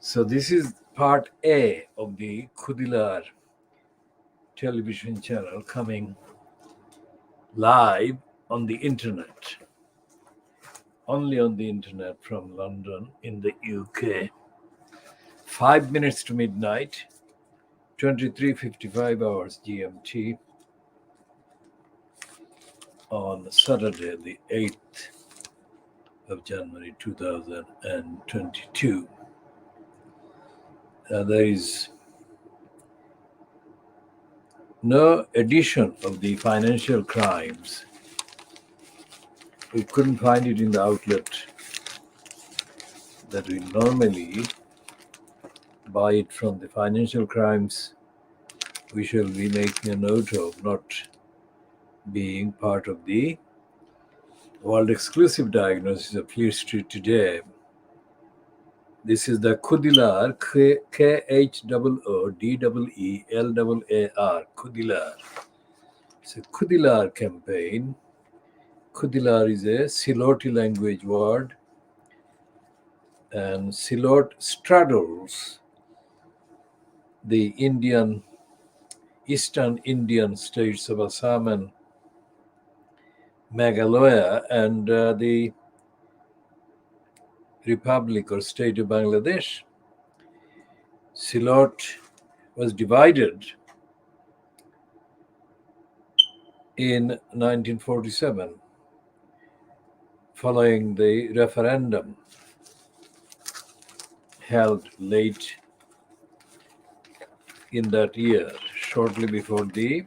So this is part A of the Khoodeelaar television channel coming live on the internet, only on the internet from London in the UK. 5 minutes to midnight, 23:55 hours GMT on Saturday, the 8th of January 2022. There is no edition of the financial crimes. We couldn't find it in the outlet that we normally buy it from. The financial crimes we shall be making a note of not being part of the world exclusive diagnosis of Fleet Street today. This is the Khoodeelaar, Khoodeelaar, Khoodeelaar. It's a Khoodeelaar campaign. Khoodeelaar is a Siloti language word, and Silot straddles the eastern Indian states of Assam and Meghalaya and the Republic or state of Bangladesh. Silot was divided in 1947 following the referendum held late in that year, shortly before the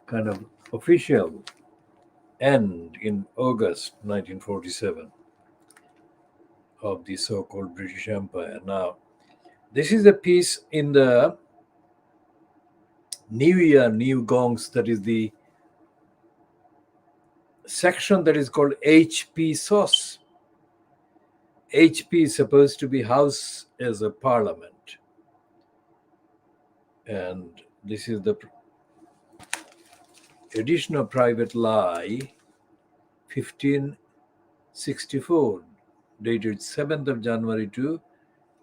kind of official end in August 1947 of the so-called British Empire. Now, this is a piece in the New Year, New Gongs, that is the section that is called HP sauce. HP is supposed to be House as a Parliament. And this is the edition of Private Lie, 1564, dated 7th of January to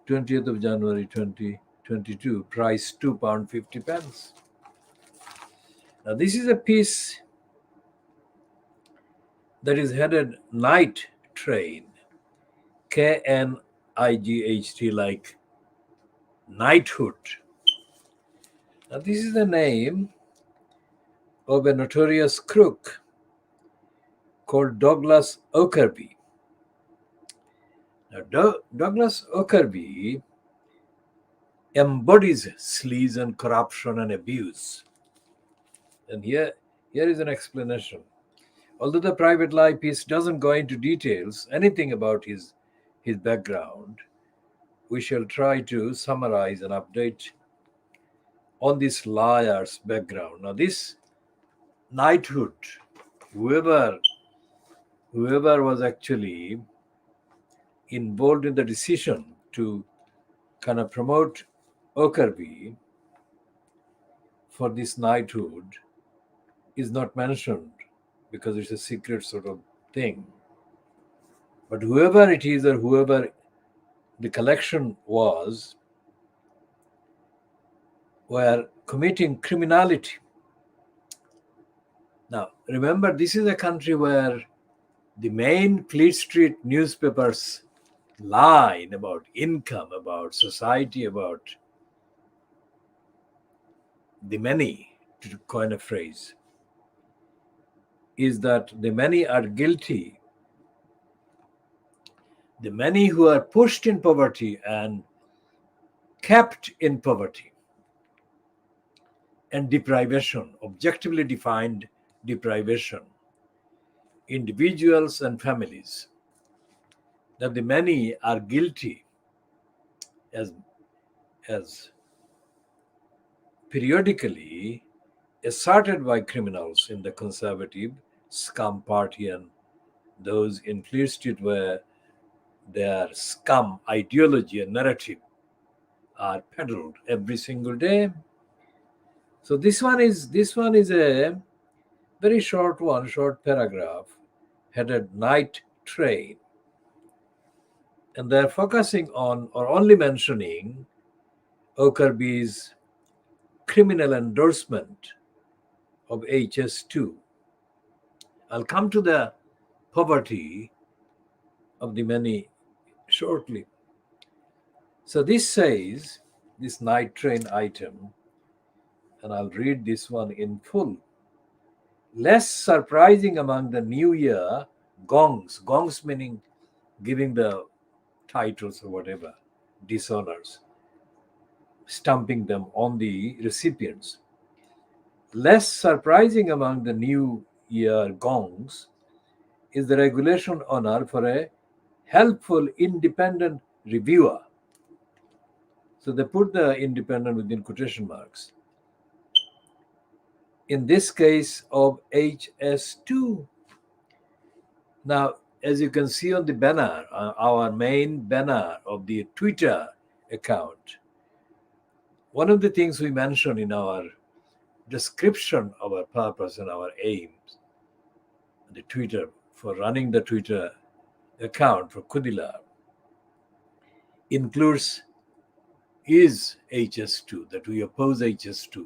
20th of January 2022, price £2.50. Now, this is a piece that is headed Night Train, KNIGHT, like knighthood. Now, this is the name of a notorious crook called Douglas Oakerby. Now, Douglas Oakerby embodies sleaze and corruption and abuse. And here is an explanation. Although the Private Lie piece doesn't go into details, anything about his background, we shall try to summarize and update on this liar's background. Now, this knighthood, whoever was actually involved in the decision to kind of promote Oakerby for this knighthood is not mentioned because it's a secret sort of thing. But whoever it is or whoever the collection was, were committing criminality. Now, remember, this is a country where the main Fleet Street newspapers line about income, about society, about the many, to coin a phrase, is that the many are guilty. The many who are pushed in poverty and kept in poverty and deprivation, objectively defined deprivation, individuals and families, that the many are guilty as periodically asserted by criminals in the conservative scum party and those in Fleet Street where their scum ideology and narrative are peddled every single day. So this one is a very short paragraph headed Night Train. And they're focusing on or only mentioning Okerby's criminal endorsement of HS2. I'll come to the poverty of the many shortly. So this says, this night train item, and I'll read this one in full. Less surprising among the New Year gongs meaning giving the titles or whatever, dishonors, stamping them on the recipients. Less surprising among the New Year gongs is the regulation honor for a helpful independent reviewer. So they put the independent within quotation marks. In this case of HS2. Now, as you can see on the banner, our main banner of the Twitter account, one of the things we mention in our description of our purpose and our aims, the Twitter, for running the Twitter account for Khoodeelaar, includes is HS2, that we oppose HS2.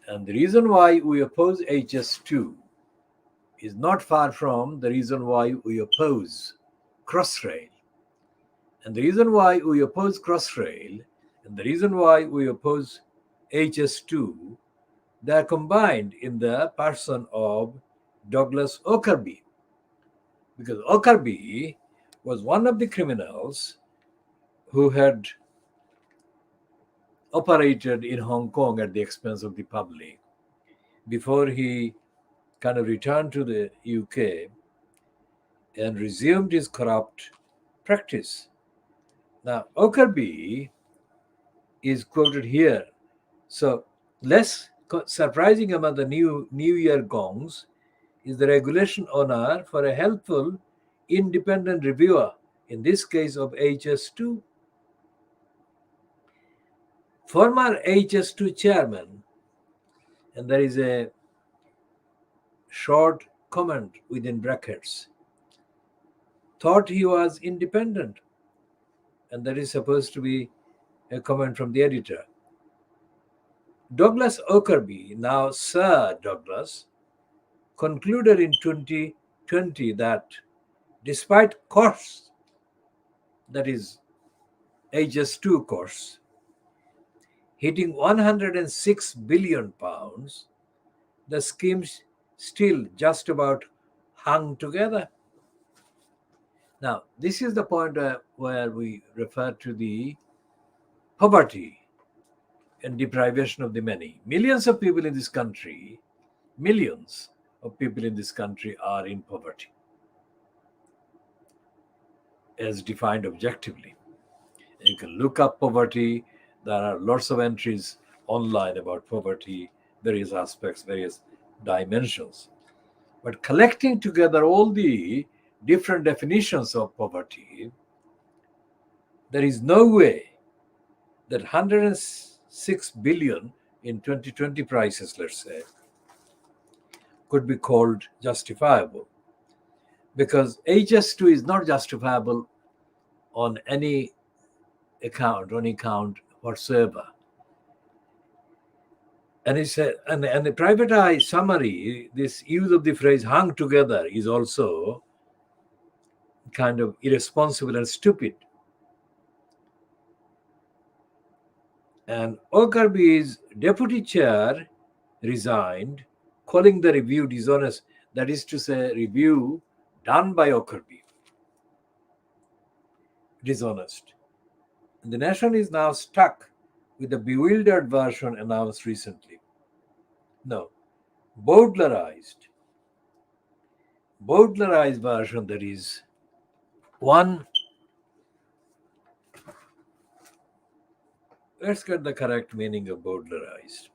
And the reason why we oppose HS2 is not far from the reason why we oppose Crossrail. And the reason why we oppose Crossrail and the reason why we oppose HS2, they are combined in the person of Douglas Okerby. Because Okerby was one of the criminals who had operated in Hong Kong at the expense of the public before he kind of returned to the UK and resumed his corrupt practice. Now, Okerby is quoted here. So, less surprising among the New Year gongs is the regulation honor for a helpful independent reviewer, in this case of HS2. Former HS2 chairman, and there is a short comment within brackets, thought he was independent, and that is supposed to be a comment from the editor. Douglas Okerby, now Sir Douglas, concluded in 2020 that despite costs, that is HS2 costs, hitting £106 billion, the schemes still just about hung together. Now, this is the point where we refer to the poverty and deprivation of the many. Millions of people in this country are in poverty, as defined objectively. You can look up poverty. There are lots of entries online about poverty, various aspects, various dimensions. But collecting together all the different definitions of poverty, there is no way that 106 billion in 2020 prices, let's say, could be called justifiable. Because HS2 is not justifiable on any account whatsoever. And he said, and the private eye summary, this use of the phrase hung together is also kind of irresponsible and stupid. And Okerby's deputy chair resigned, calling the review dishonest. That is to say, review done by Okerby dishonest. And the nation is now stuck with the bewildered version announced recently. No, Bowdlerized version, that is one. Let's get the correct meaning of Bowdlerized.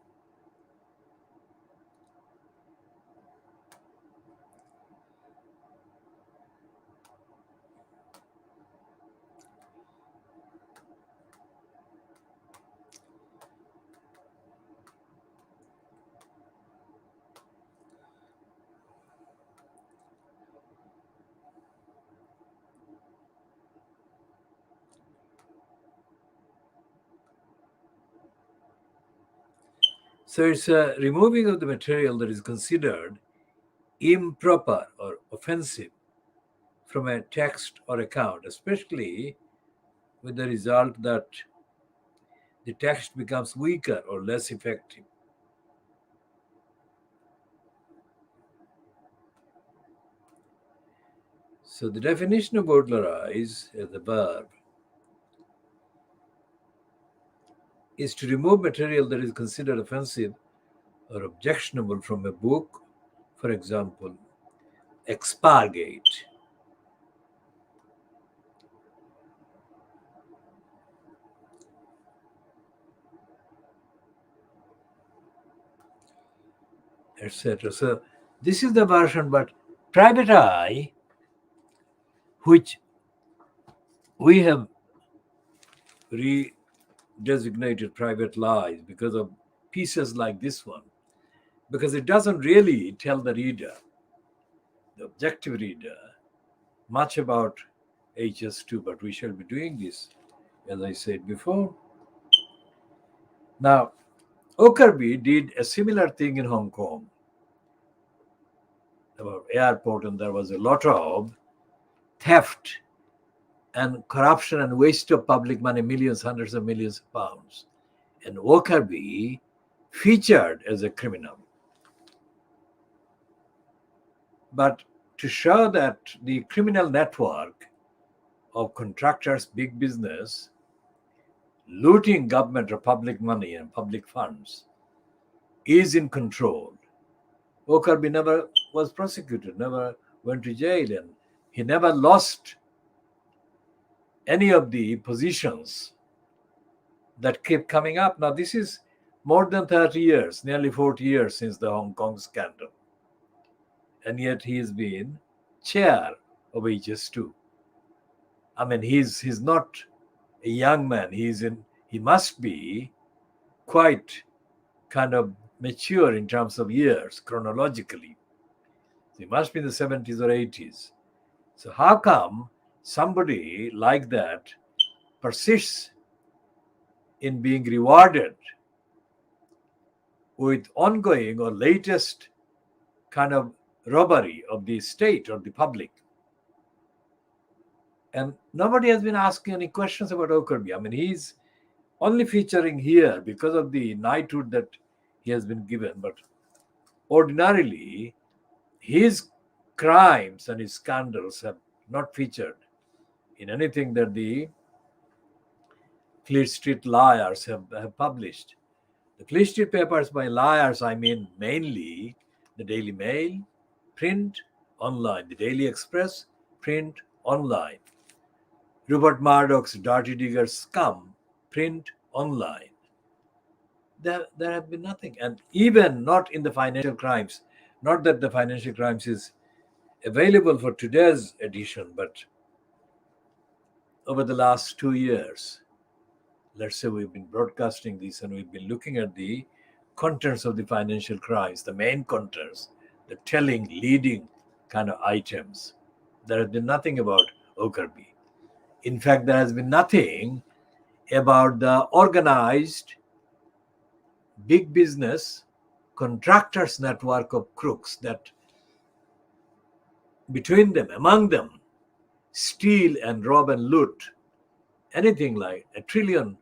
So it's a removing of the material that is considered improper or offensive from a text or account, especially with the result that the text becomes weaker or less effective. So the definition of burglarize as a verb is to remove material that is considered offensive or objectionable from a book, for example, expurgate. Etc. So this is the version, but private eye, which we have redesignated private lies because of pieces like this one, because it doesn't really tell the reader, the objective reader, much about HS2, but we shall be doing this, as I said before. Now, Okerby did a similar thing in Hong Kong about airport, and there was a lot of theft and corruption and waste of public money, millions, hundreds of millions of pounds. And Okerby featured as a criminal. But to show that the criminal network of contractors, big business, looting government or public money and public funds is in control, Okerby never was prosecuted, never went to jail, and he never lost any of the positions that kept coming up. Now, this is more than 30 years, nearly 40 years since the Hong Kong scandal. And yet he has been chair of HS2. I mean, he's not a young man. He must be quite kind of mature in terms of years chronologically. He must be in the 70s or 80s. So how come somebody like that persists in being rewarded with ongoing or latest kind of robbery of the state or the public? And nobody has been asking any questions about Okerby. I mean, he's only featuring here because of the knighthood that he has been given. But ordinarily, his crimes and his scandals have not featured in anything that the Fleet Street Liars have published. The Fleet Street papers, by liars, I mean mainly the Daily Mail, print, online, the Daily Express, print, online. Rupert Murdoch's Dirty Diggers scum, print, online. There have been nothing. And even not in the financial crimes, not that the financial crimes is available for today's edition, but over the last 2 years, let's say we've been broadcasting this and we've been looking at the contents of the financial crimes, the main contents, the telling, leading kind of items. There has been nothing about Okerby. In fact, there has been nothing about the organized big business contractors network of crooks that between them, among them, steal and rob and loot anything like £1 trillion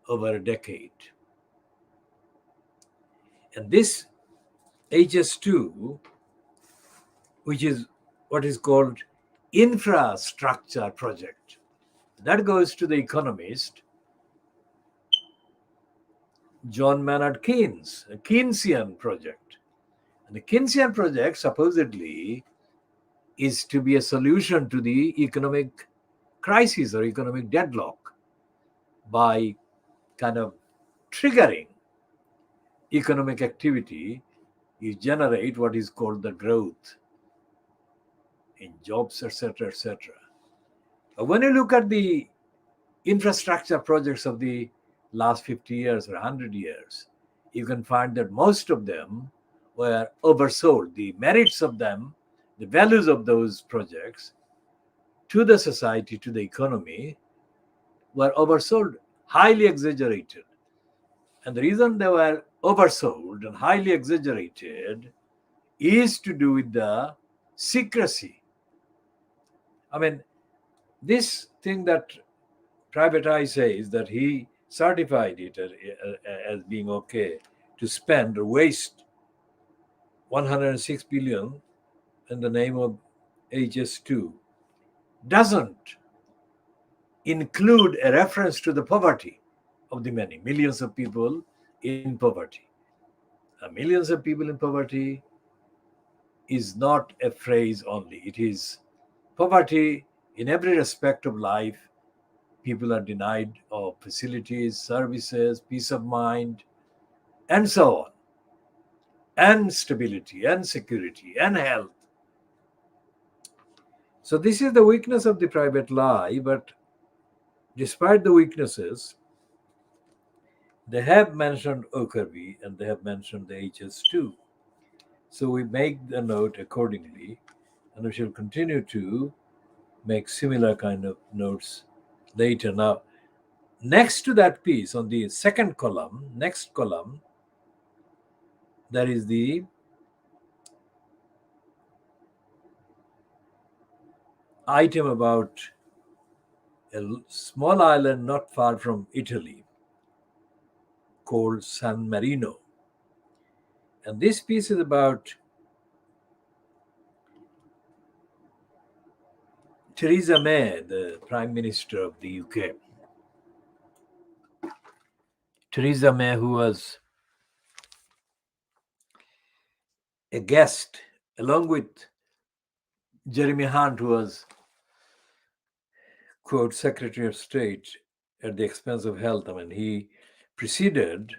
over a decade. And this HS2, which is what is called infrastructure project, that goes to the economist John Maynard Keynes, a Keynesian project. And the Keynesian project supposedly is to be a solution to the economic crisis or economic deadlock by kind of triggering economic activity. You generate what is called the growth in jobs, etc., etc. When you look at the infrastructure projects of the last 50 years or 100 years, you can find that most of them were oversold. The merits of them, the values of those projects to the society, to the economy, were oversold, highly exaggerated. And the reason they were oversold and highly exaggerated is to do with the secrecy. I mean, this thing that Private Eye says that he certified it as being okay to spend or waste 106 billion in the name of HS2 doesn't include a reference to the poverty of the many millions of people in poverty. Millions of people in poverty is not a phrase only. It is poverty in every respect of life. People are denied of facilities, services, peace of mind, and so on, and stability, and security, and health. So this is the weakness of the private lie, but despite the weaknesses, they have mentioned Okerby and they have mentioned the HS2. So we make the note accordingly, and we shall continue to make similar kind of notes later. Now, next to that piece on the second column, next column, there is the item about a small island not far from Italy called San Marino. And this piece is about Theresa May, the Prime Minister of the UK. Theresa May, who was a guest along with Jeremy Hunt, who was, quote, Secretary of State at the expense of health. I mean, he preceded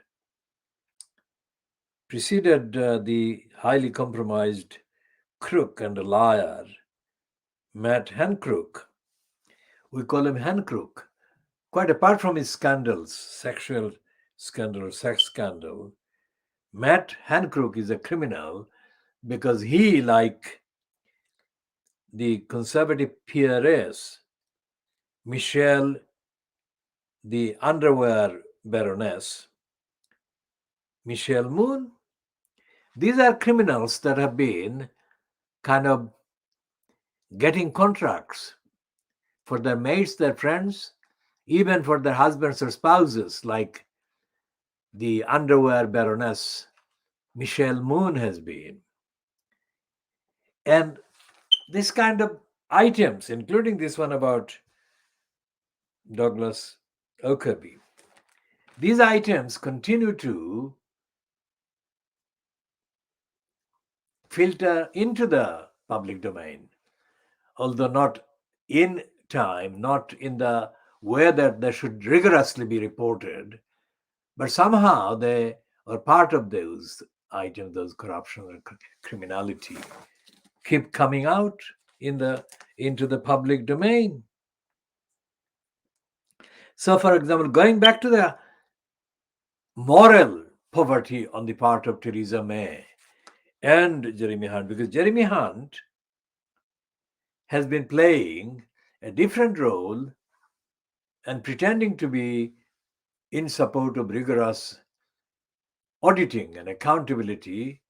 the highly compromised crook and a liar, Matt Hancock. We call him Hancock. Quite apart from his scandals, sexual scandal, sex scandal, Matt Hancock is a criminal because he, like the conservative peeress, Michelle, the underwear baroness, Michelle Moon, these are criminals that have been kind of getting contracts for their mates, their friends, even for their husbands or spouses, like the underwear baroness Michelle Moon has been. And this kind of items, including this one about Douglas Okerby, these items continue to filter into the public domain, although not in time, not in the way that they should rigorously be reported, but somehow they are part of those items, those corruption and criminality keep coming out into the public domain. So, for example, going back to the moral poverty on the part of Theresa May and Jeremy Hunt, because Jeremy Hunt has been playing a different role and pretending to be in support of rigorous auditing and accountability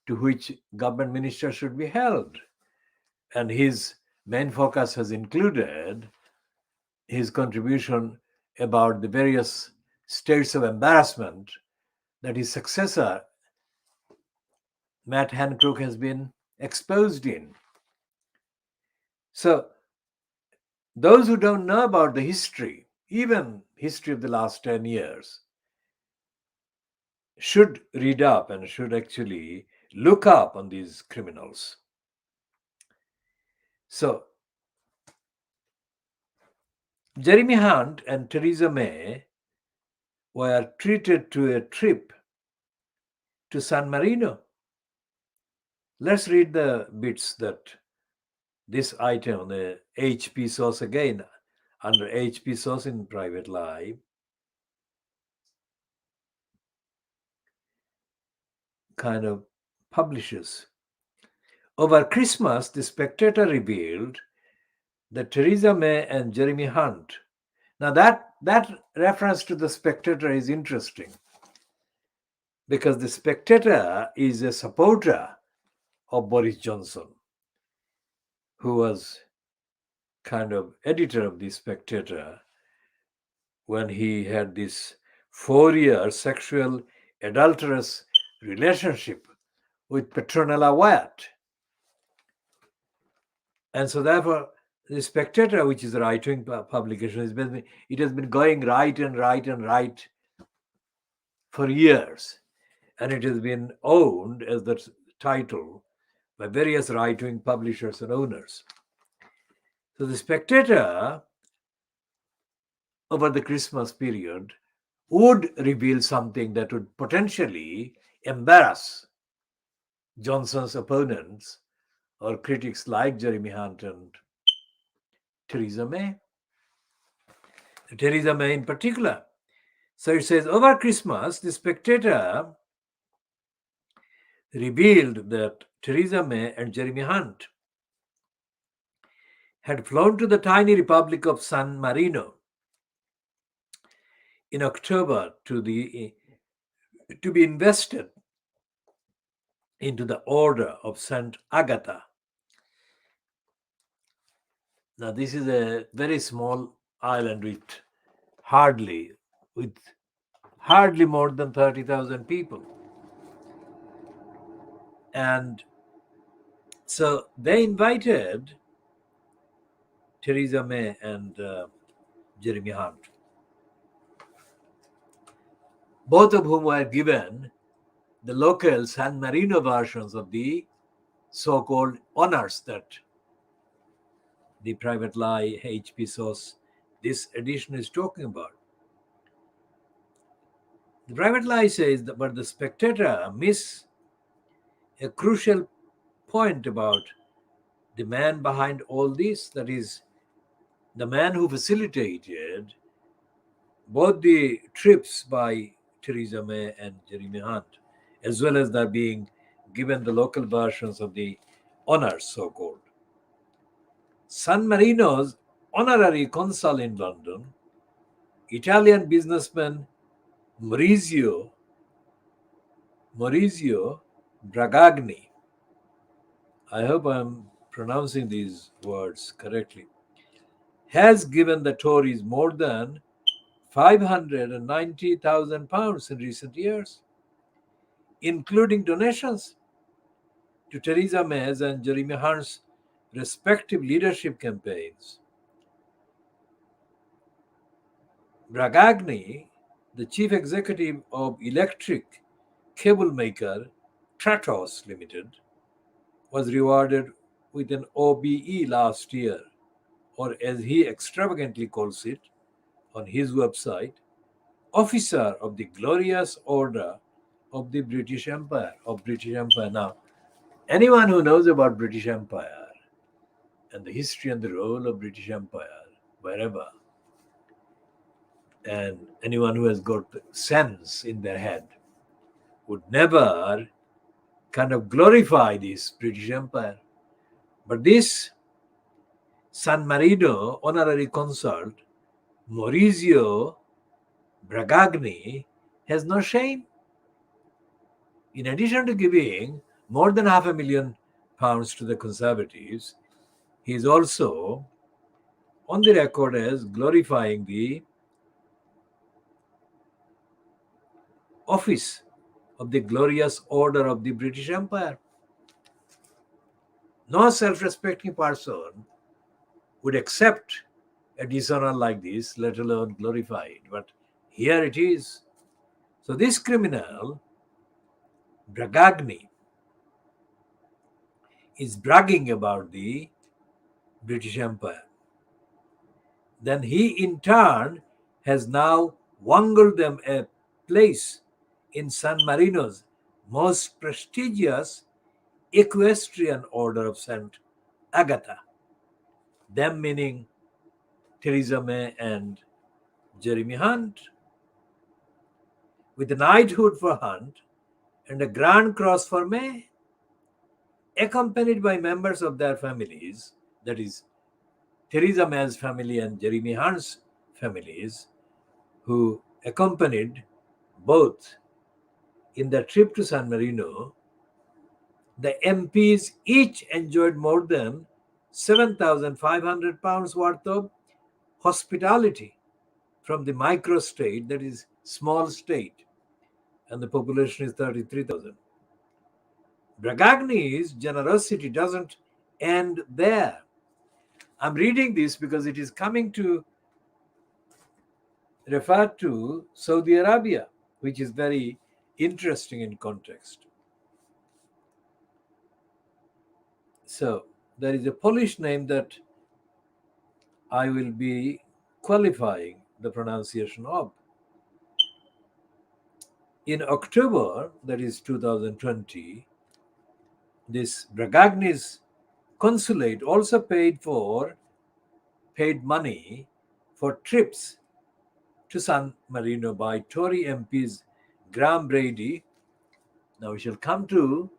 to which government ministers should be held. And his main focus has included his contribution about the various states of embarrassment that his successor, Matt Hancock, has been exposed in. So those who don't know about the history, even history of the last 10 years, should read up and should actually look up on these criminals. So Jeremy Hunt and Theresa May were treated to a trip to San Marino. Let's read the bits that this item, the HP source, again under HP source in Private Lie, kind of publishes. Over Christmas, the Spectator revealed that Theresa May and Jeremy Hunt. Now that reference to the Spectator is interesting. because the Spectator is a supporter of Boris Johnson, who was kind of editor of the Spectator when he had this 4-year sexual adulterous relationship with Petronella Wyatt. And so therefore, the Spectator, which is a right-wing publication, it has been going right and right and right for years. And it has been owned as the title by various right-wing publishers and owners. So the Spectator, over the Christmas period, would reveal something that would potentially embarrass Johnson's opponents or critics like Jeremy Hunt and Theresa May. Theresa May in particular. So it says, over Christmas, the Spectator revealed that Theresa May and Jeremy Hunt had flown to the tiny republic of San Marino in October to be invested into the Order of St. Agatha. Now, this is a very small island with hardly more than 30,000 people. And so they invited Theresa May and Jeremy Hunt, both of whom were given the local San Marino versions of the so-called honors that the Private Lie HP source this edition is talking about. The Private Lie says that, but the Spectator miss a crucial point about the man behind all this, that is, the man who facilitated both the trips by Theresa May and Jeremy Hunt, as well as their being given the local versions of the honors, so-called. San Marino's honorary consul in London, Italian businessman Maurizio Bragagni, I hope I'm pronouncing these words correctly, has given the Tories more than £590,000 in recent years, including donations to Theresa May's and Jeremy Hunt's respective leadership campaigns. Bragagni, the chief executive of electric cable maker Tratos Limited, was rewarded with an OBE last year, or as he extravagantly calls it on his website, Officer of the Glorious Order of the British Empire. Now, anyone who knows about British Empire and the history and the role of British Empire wherever, and anyone who has got sense in their head, would never kind of glorify this British Empire. But this San Marino honorary consul, Maurizio Bragagni, has no shame. In addition to giving more than £500,000 to the Conservatives, he is also on the record as glorifying the office of the Glorious Order of the British Empire. No self-respecting person would accept a dishonor like this, let alone glorify it. But here it is. So this criminal, Bragagni, is bragging about the British Empire. Then he in turn has now wangled them a place in San Marino's most prestigious equestrian order of St. Agatha. Them meaning Theresa May and Jeremy Hunt, with a knighthood for Hunt and a Grand Cross for May, accompanied by members of their families, that is, Theresa May's family and Jeremy Hunt's families, who accompanied both in the trip to San Marino, the MPs each enjoyed more than 7,500 pounds worth of hospitality from the microstate, that is small state, and the population is 33,000. Bragagni's generosity doesn't end there. I'm reading this because it is coming to refer to Saudi Arabia, which is very interesting in context. So there is a Polish name that I will be qualifying the pronunciation of. In October, that is 2020, this Bragagni's consulate also paid money for trips to San Marino by Tory MPs Graham Brady. Now we shall come to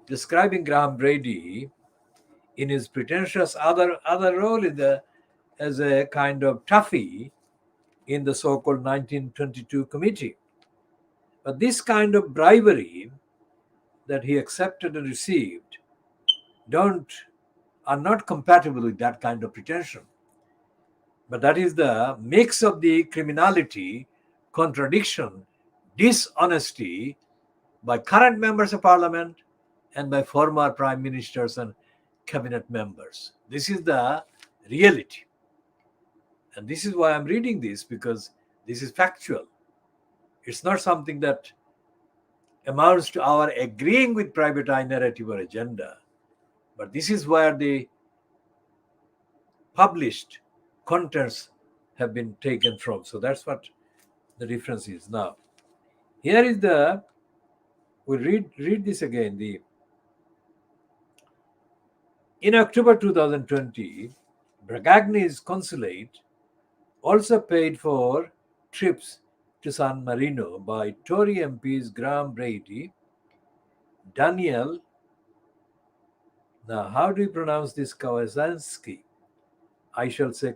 describing Graham Brady in his pretentious other role as a kind of toughie in the so-called 1922 committee. But this kind of bribery that he accepted and received are not compatible with that kind of pretension. But that is the mix of the criminality, contradiction, dishonesty by current members of parliament and by former prime ministers and cabinet members. This is the reality. And this is why I'm reading this, because this is factual. It's not something that amounts to our agreeing with private eye narrative or agenda. But this is where the published contents have been taken from. So that's what the difference is. Now, here is we'll read this again. In October 2020, Bragagni's consulate also paid for trips to San Marino by Tory MPs Graham Brady, Daniel. Now, how do you pronounce this? Kawasansky. I shall say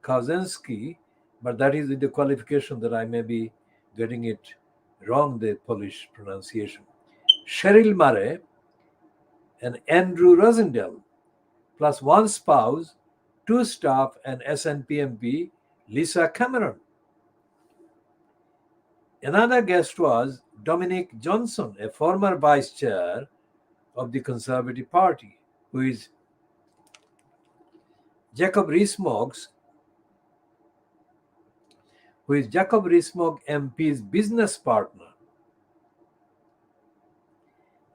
Kausensky, but that is with the qualification that I may be getting it wrong, the Polish pronunciation. Cheryl Murray and Andrew Rosendale, plus one spouse, two staff, and SNP MP Lisa Cameron. Another guest was Dominic Johnson, a former vice chair of the Conservative Party, who is Jacob Rees-Mogg's MP's business partner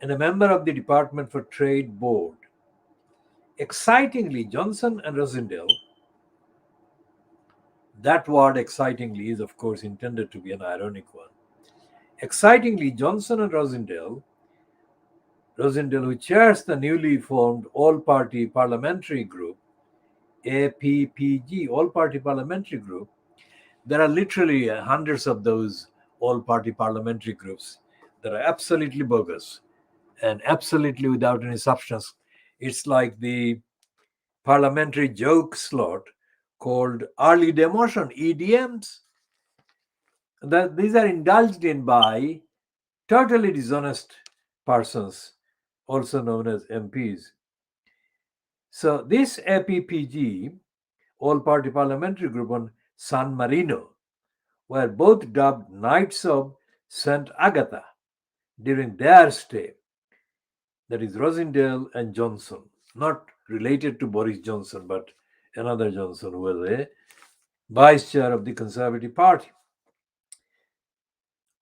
and a member of the Department for Trade Board. Excitingly, Johnson and Rosendale, that word excitingly is of course intended to be an ironic one. Excitingly, Johnson and Rosendale, who chairs the newly formed All-Party Parliamentary Group, APPG, All-Party Parliamentary Group. There are literally hundreds of those all-party parliamentary groups that are absolutely bogus and absolutely without any substance. It's like the parliamentary joke slot called early demotion, EDMs. These are indulged in by totally dishonest persons, also known as MPs. So this APPG, All-Party Parliamentary Group on San Marino, were both dubbed Knights of St. Agatha during their stay. That is Rosendale and Johnson, not related to Boris Johnson, but another Johnson who was a vice chair of the Conservative Party.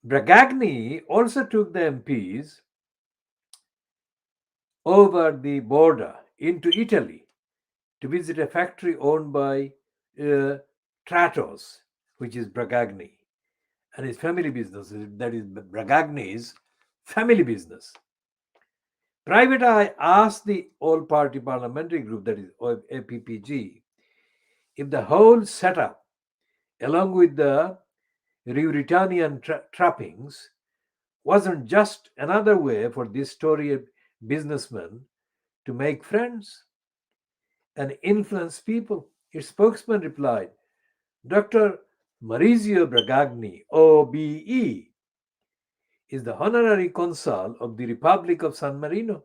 Bragagni also took the MPs over the border into Italy to visit a factory owned by Tratos, which is Bragagni, and his family business, that is Bragagni's family business. Private Eye asked the All-Party Parliamentary Group, that is APPG, if the whole setup, along with the Ruritanian trappings, wasn't just another way for this Tory businessman to make friends and influence people. Its spokesman replied, Dr. Maurizio Bragagni, OBE, is the honorary consul of the Republic of San Marino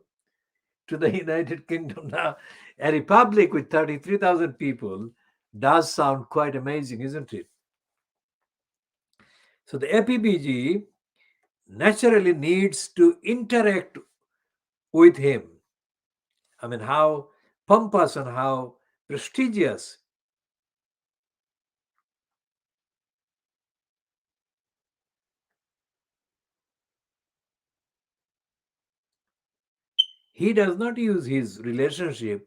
to the United Kingdom. Now, a republic with 33,000 people does sound quite amazing, isn't it? So the APBG naturally needs to interact with him. I mean, how pompous and how prestigious. He does not use his relationship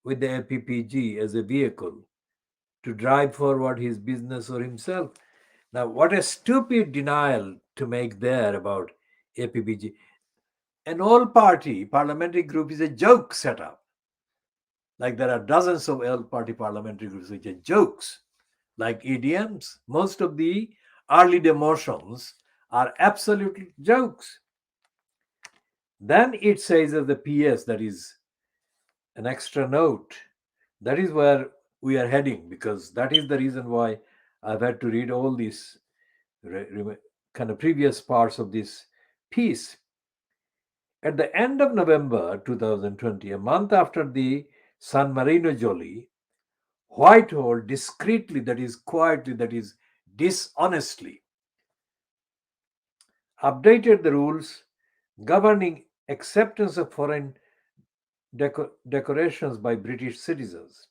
with the APPG as a vehicle to drive forward his business or himself. Now, what a stupid denial to make there about APPG. An all party parliamentary group is a joke setup. Like there are dozens of all party parliamentary groups which are jokes, like EDMs. Most of the early demotions are absolutely jokes. Then it says as the PS, that is an extra note. That is where we are heading, because that is the reason why I've had to read all these kind of previous parts of this piece. At the end of November 2020, a month after the San Marino Jolly, Whitehall discreetly, that is quietly, that is dishonestly, updated the rules governing acceptance of foreign decorations by British citizens.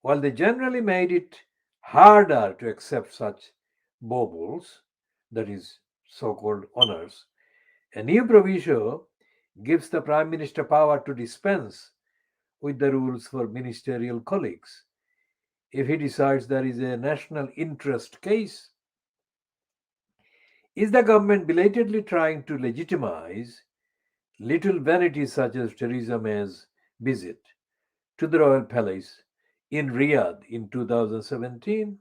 While they generally made it harder to accept such baubles, that is, so called honors, a new proviso gives the Prime Minister power to dispense with the rules for ministerial colleagues if he decides there is a national interest case. Is the government belatedly trying to legitimize little vanities such as Theresa May's visit to the Royal Palace in Riyadh in 2017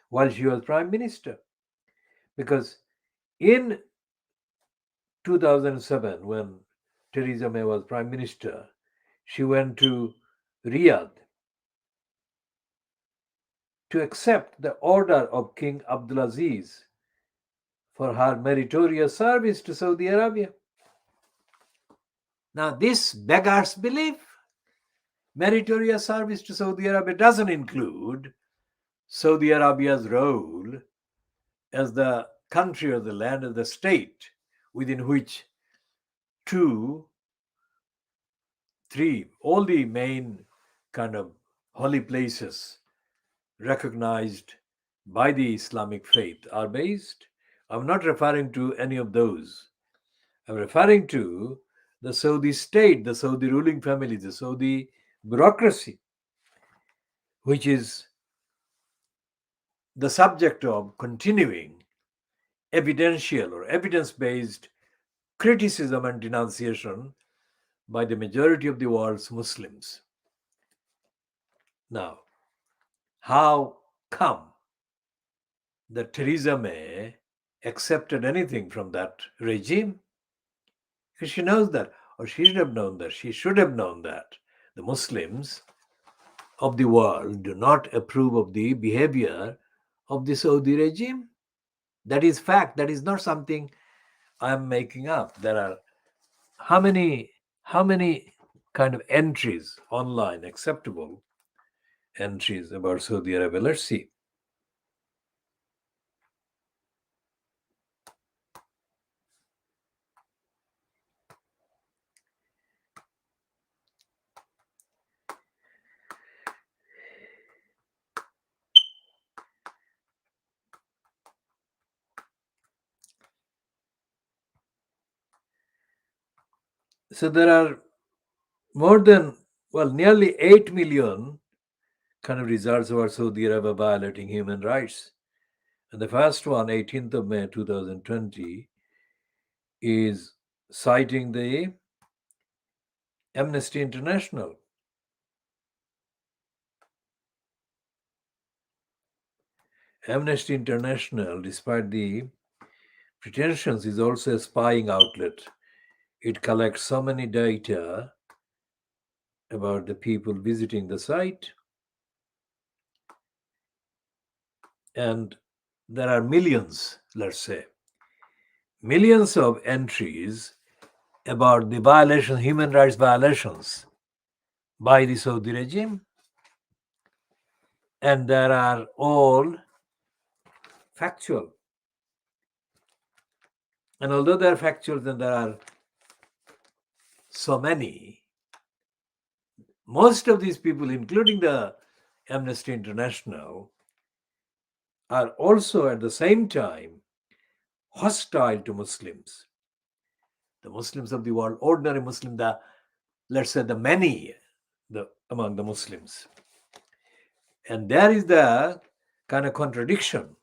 while she was Prime Minister? Because in 2007, when Theresa May was Prime Minister, she went to Riyadh to accept the order of King Abdulaziz for her meritorious service to Saudi Arabia. Now, this beggars belief. Meritorious service to Saudi Arabia doesn't include Saudi Arabia's role as the country or the land or the state within which two, three, all the main kind of holy places recognized by the Islamic faith are based. I'm not referring to any of those. I'm referring to the Saudi state, the Saudi ruling family, the Saudi bureaucracy, which is the subject of continuing evidential or evidence based criticism and denunciation by the majority of the world's Muslims. Now, how come that Theresa May accepted anything from that regime? Because she knows that, or she should have known that, she should have known that the Muslims of the world do not approve of the behavior of the Saudi regime. That is fact. That is not something I am making up. There are how many kind of entries online, acceptable entries about Saudi Arabia. Let's see. So there are more than, well, nearly 8 million kind of results about Saudi Arabia violating human rights. And the first one, 18th of May 2020, is citing the Amnesty International. Amnesty International, despite the pretensions, is also a spying outlet. It collects so many data about the people visiting the site, and there are millions, let's say, millions of entries about the violation, human rights violations by the Saudi regime, and there are all factual. And although they are factual, then there are so many. Most of these people, including the Amnesty International, are also at the same time hostile to Muslims. The Muslims of the world, ordinary Muslim, the, let's say, the many among the Muslims. And there is the kind of contradiction,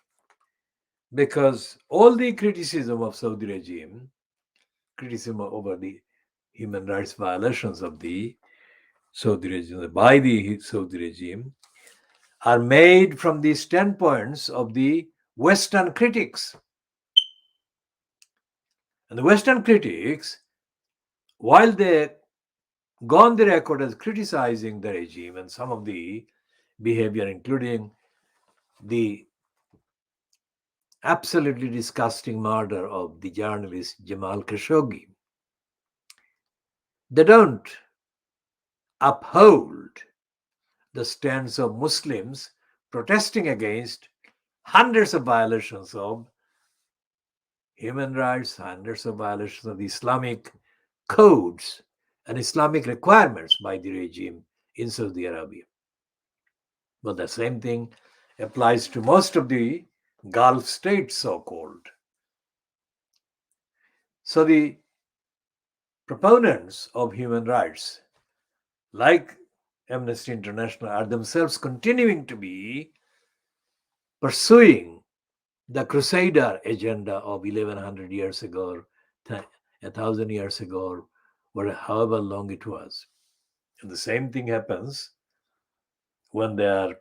because all the criticism of Saudi regime, criticism over the human rights violations of the Saudi regime, by the Saudi regime, are made from the standpoints of the Western critics. And the Western critics, while they go on the record as criticizing the regime and some of the behavior, including the absolutely disgusting murder of the journalist Jamal Khashoggi, they don't uphold the stance of Muslims protesting against hundreds of violations of human rights, hundreds of violations of the Islamic codes and Islamic requirements by the regime in Saudi Arabia. But the same thing applies to most of the Gulf states, so called. So the proponents of human rights, like Amnesty International, are themselves continuing to be pursuing the Crusader agenda of 1100 years ago, 1,000 years ago, or however long it was. And the same thing happens when they are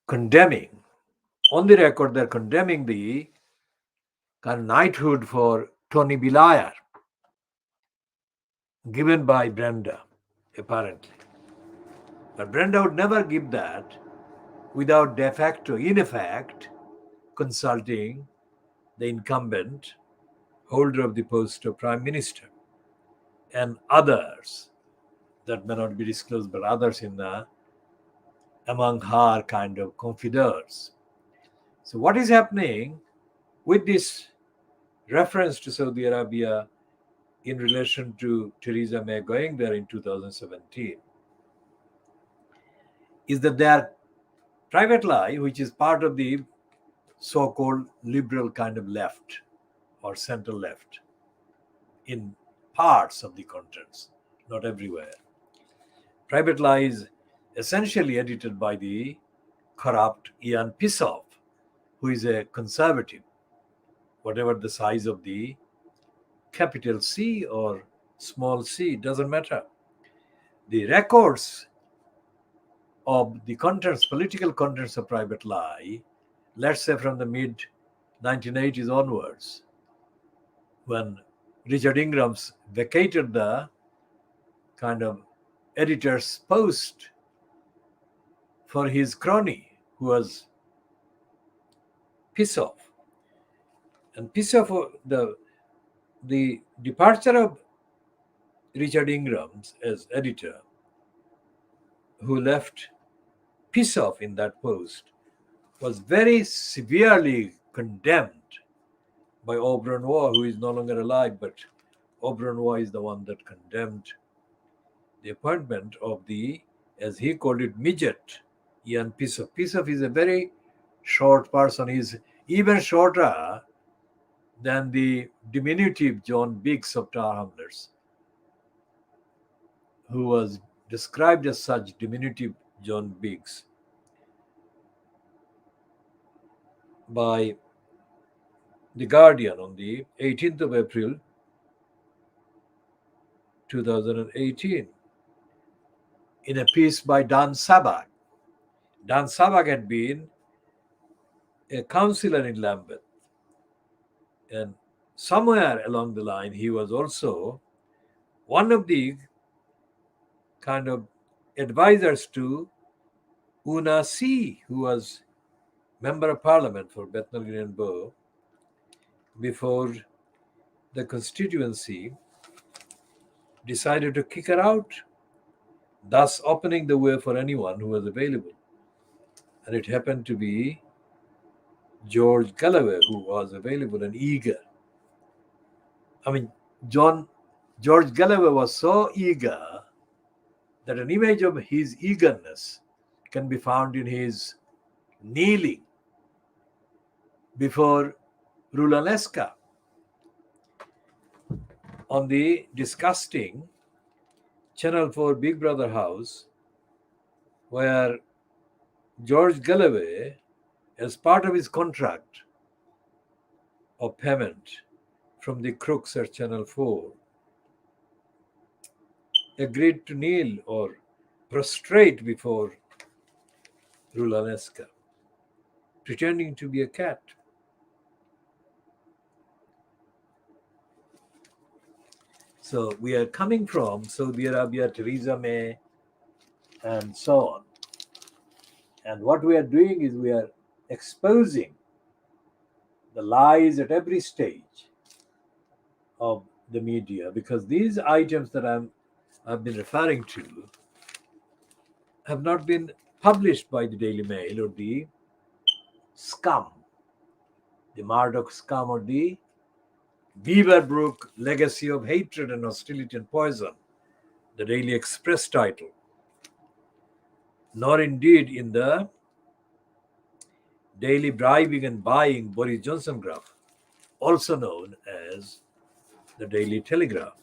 condemning, on the record, they're condemning the kind of knighthood for Tony Blair given by Brenda, apparently. But Brenda would never give that without de facto, in effect, consulting the incumbent holder of the post of Prime Minister and others that may not be disclosed, but others in the among her kind of confidants. So what is happening with this reference to Saudi Arabia in relation to Theresa May going there in 2017 is that their private lie, which is part of the so-called liberal kind of left or center left in parts of the contents, not everywhere. Private lie is essentially edited by the corrupt Ian Pissoff, who is a conservative, whatever the size of the capital C or small c, doesn't matter. The records of the contents, political contents of private lie, let's say from the mid 1980s onwards, when Richard Ingram's vacated the kind of editor's post for his crony, who was Pissoff. And Pissoff, the departure of Richard Ingrams as editor, who left Pissoff in that post, was very severely condemned by Aubrey Waugh, who is no longer alive, but Aubrey Waugh is the one that condemned the appointment of the, as he called it, midget Ian Pissoff. Pissoff is a very short person. He's even shorter than the diminutive John Biggs of Tower Hamlets, who was described as such, diminutive John Biggs, by The Guardian on the 18th of April 2018 in a piece by Dan Sabag. Dan Sabag had been a councillor in Lambeth, and somewhere along the line he was also one of the kind of advisors to Una C, who was member of parliament for Bethnal Green and Bow before the constituency decided to kick her out, thus opening the way for anyone who was available. And it happened to be George Galloway who was available and eager. I mean, George Galloway was so eager that an image of his eagerness can be found in his kneeling before Rulaneska on the disgusting Channel 4 Big Brother house, where George Galloway, as part of his contract of payment from the crooks at Channel 4, agreed to kneel or prostrate before Rulaneska, pretending to be a cat. So we are coming from Saudi Arabia, Theresa May, and so on. And what we are doing is we are exposing the lies at every stage of the media, because these items that I've been referring to have not been published by the Daily Mail or the scum, the Murdoch scum, or the Beaverbrook legacy of hatred and hostility and poison, the Daily Express title, nor indeed in the Daily Bribing and Buying Boris Johnson graph, also known as the Daily Telegraph.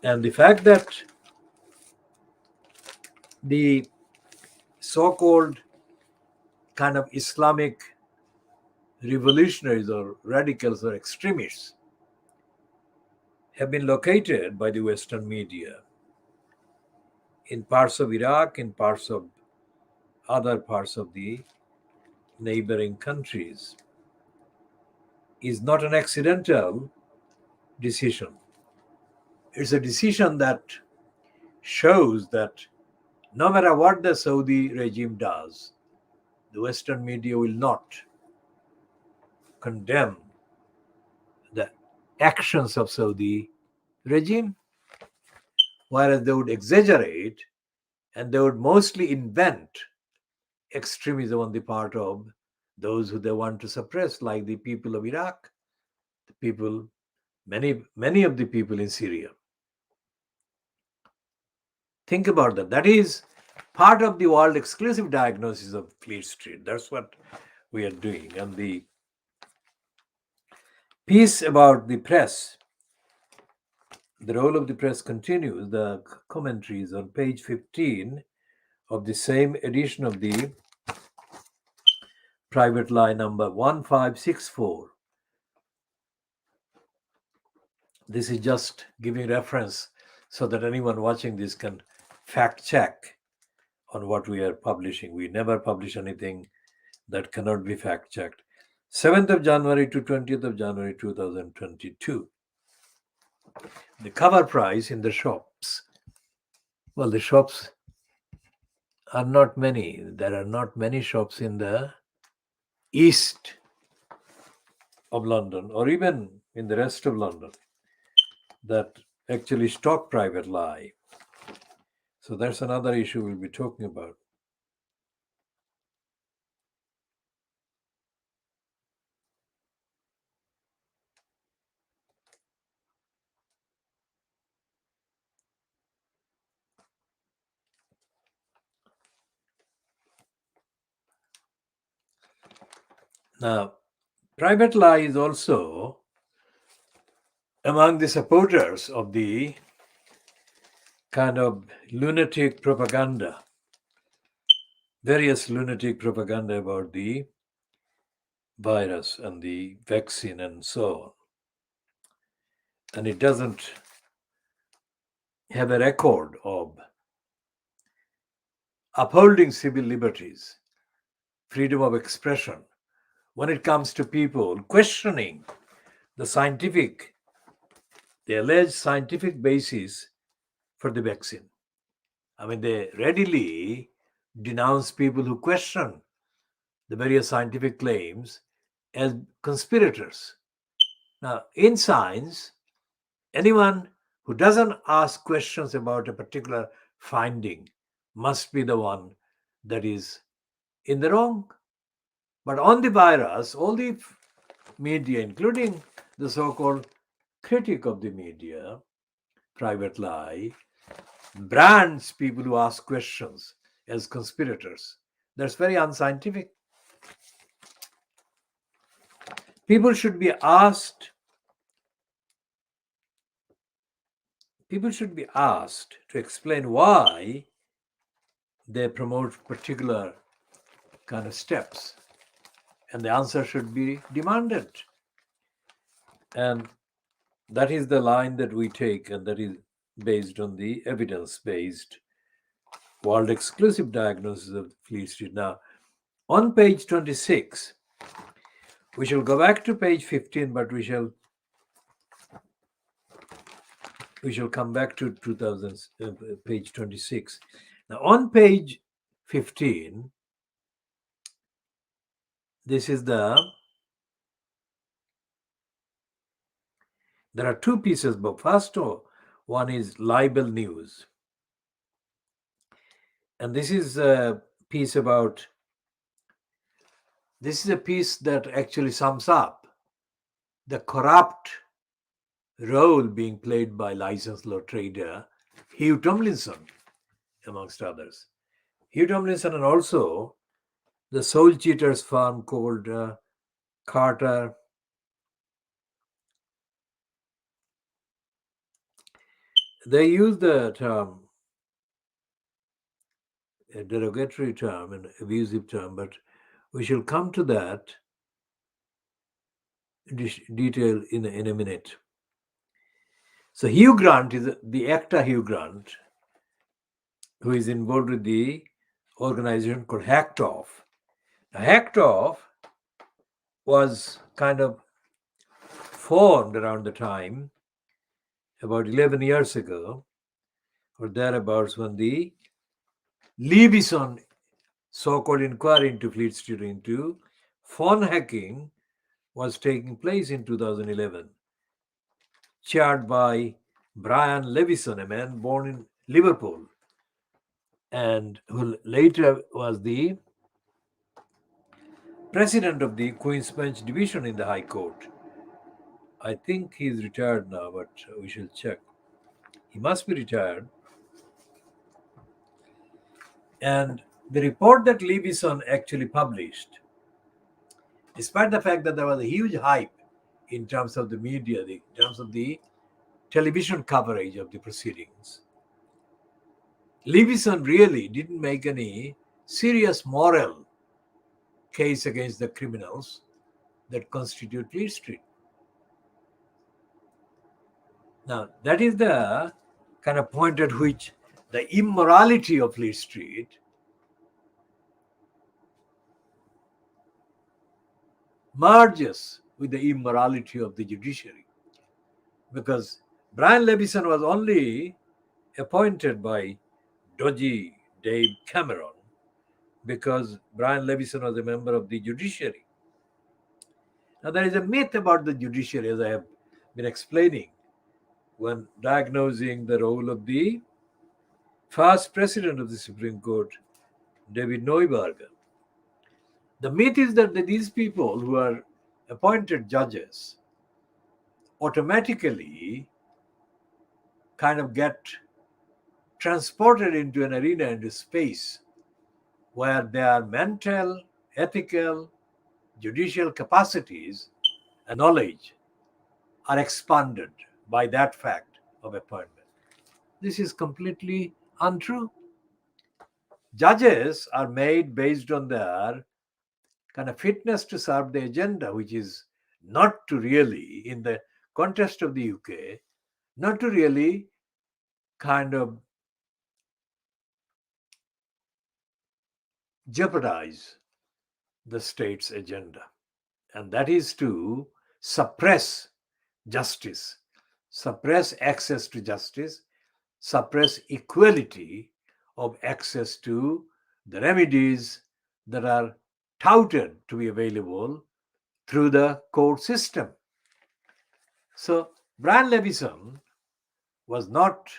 And the fact that the so-called kind of Islamic revolutionaries or radicals or extremists have been located by the Western media in parts of Iraq, in parts of other parts of the neighboring countries, is not an accidental decision. It's a decision that shows that no matter what the Saudi regime does, the Western media will not condemn the actions of Saudi regime, whereas they would exaggerate and they would mostly invent extremism on the part of those who they want to suppress, like the people of Iraq, the people, many of the people in Syria. Think about that. That is part of the world exclusive diagnosis of Fleet Street. That's what we are doing. And the piece about the press, the role of the press continues. The commentaries on page 15 of the same edition of the private lie number 1564. This is just giving reference so that anyone watching this can fact check on what we are publishing. We never publish anything that cannot be fact checked. 7th of January to 20th of January 2022. The cover price in the shops. Well, the shops are not many. There are not many shops in the east of London or even in the rest of London that actually stock private lie. So that's another issue we'll be talking about. Now, private lie is also among the supporters of the kind of lunatic propaganda, various lunatic propaganda about the virus and the vaccine and so on. And it doesn't have a record of upholding civil liberties, freedom of expression, when it comes to people questioning the alleged scientific basis for the vaccine. I mean, they readily denounce people who question the various scientific claims as conspirators. Now, in science, anyone who doesn't ask questions about a particular finding must be the one that is in the wrong. But on the virus, all the media, including the so called critic of the media, Private Lie, brands people who ask questions as conspirators. That's very unscientific. People should be asked people should be asked to explain why they promote particular kind of steps, and the answer should be demanded. And that is the line that we take, and that is based on the evidence-based world exclusive diagnosis of Fleet Street. Now, on page 26, we shall go back to page 15, but we shall come back to 2000 page 26. Now, on page 15, this is there are two pieces, but first one is libel news, and this is a piece that actually sums up the corrupt role being played by licensed law trader Hugh Tomlinson, amongst others. Hugh Tomlinson, and also the soul cheaters firm called Carter. They use the term, a derogatory term, an abusive term, but we shall come to that detail in a minute. So Hugh Grant is the actor Hugh Grant, who is involved with the organization called Haque. Now, Haque was kind of formed around the time, about 11 years ago, or thereabouts, when the Leveson so-called inquiry into Fleet Street into phone hacking was taking place in 2011, chaired by Brian Levison, a man born in Liverpool, and who later was the president of the Queen's Bench Division in the High Court. I think he's retired now, but we shall check. He must be retired. And the report that Levison actually published, despite the fact that there was a huge hype in terms of the media, in terms of the television coverage of the proceedings, Levison really didn't make any serious moral case against the criminals that constitute Fleet Street. Now, that is the kind of point at which the immorality of Fleet Street merges with the immorality of the judiciary. Because Brian Levison was only appointed by dodgy Dave Cameron because Brian Levison was a member of the judiciary. Now, there is a myth about the judiciary, as I have been explaining, when diagnosing the role of the first president of the Supreme Court, David Neuberger. The myth is that these people who are appointed judges automatically kind of get transported into an arena, into space, where their mental, ethical, judicial capacities and knowledge are expanded by that fact of appointment. This is completely untrue. Judges are made based on their kind of fitness to serve the agenda, which is not to really, in the context of the UK, not to really kind of jeopardize the state's agenda. And that is to suppress justice, suppress access to justice, suppress equality of access to the remedies that are touted to be available through the court system. So Brian Levison was not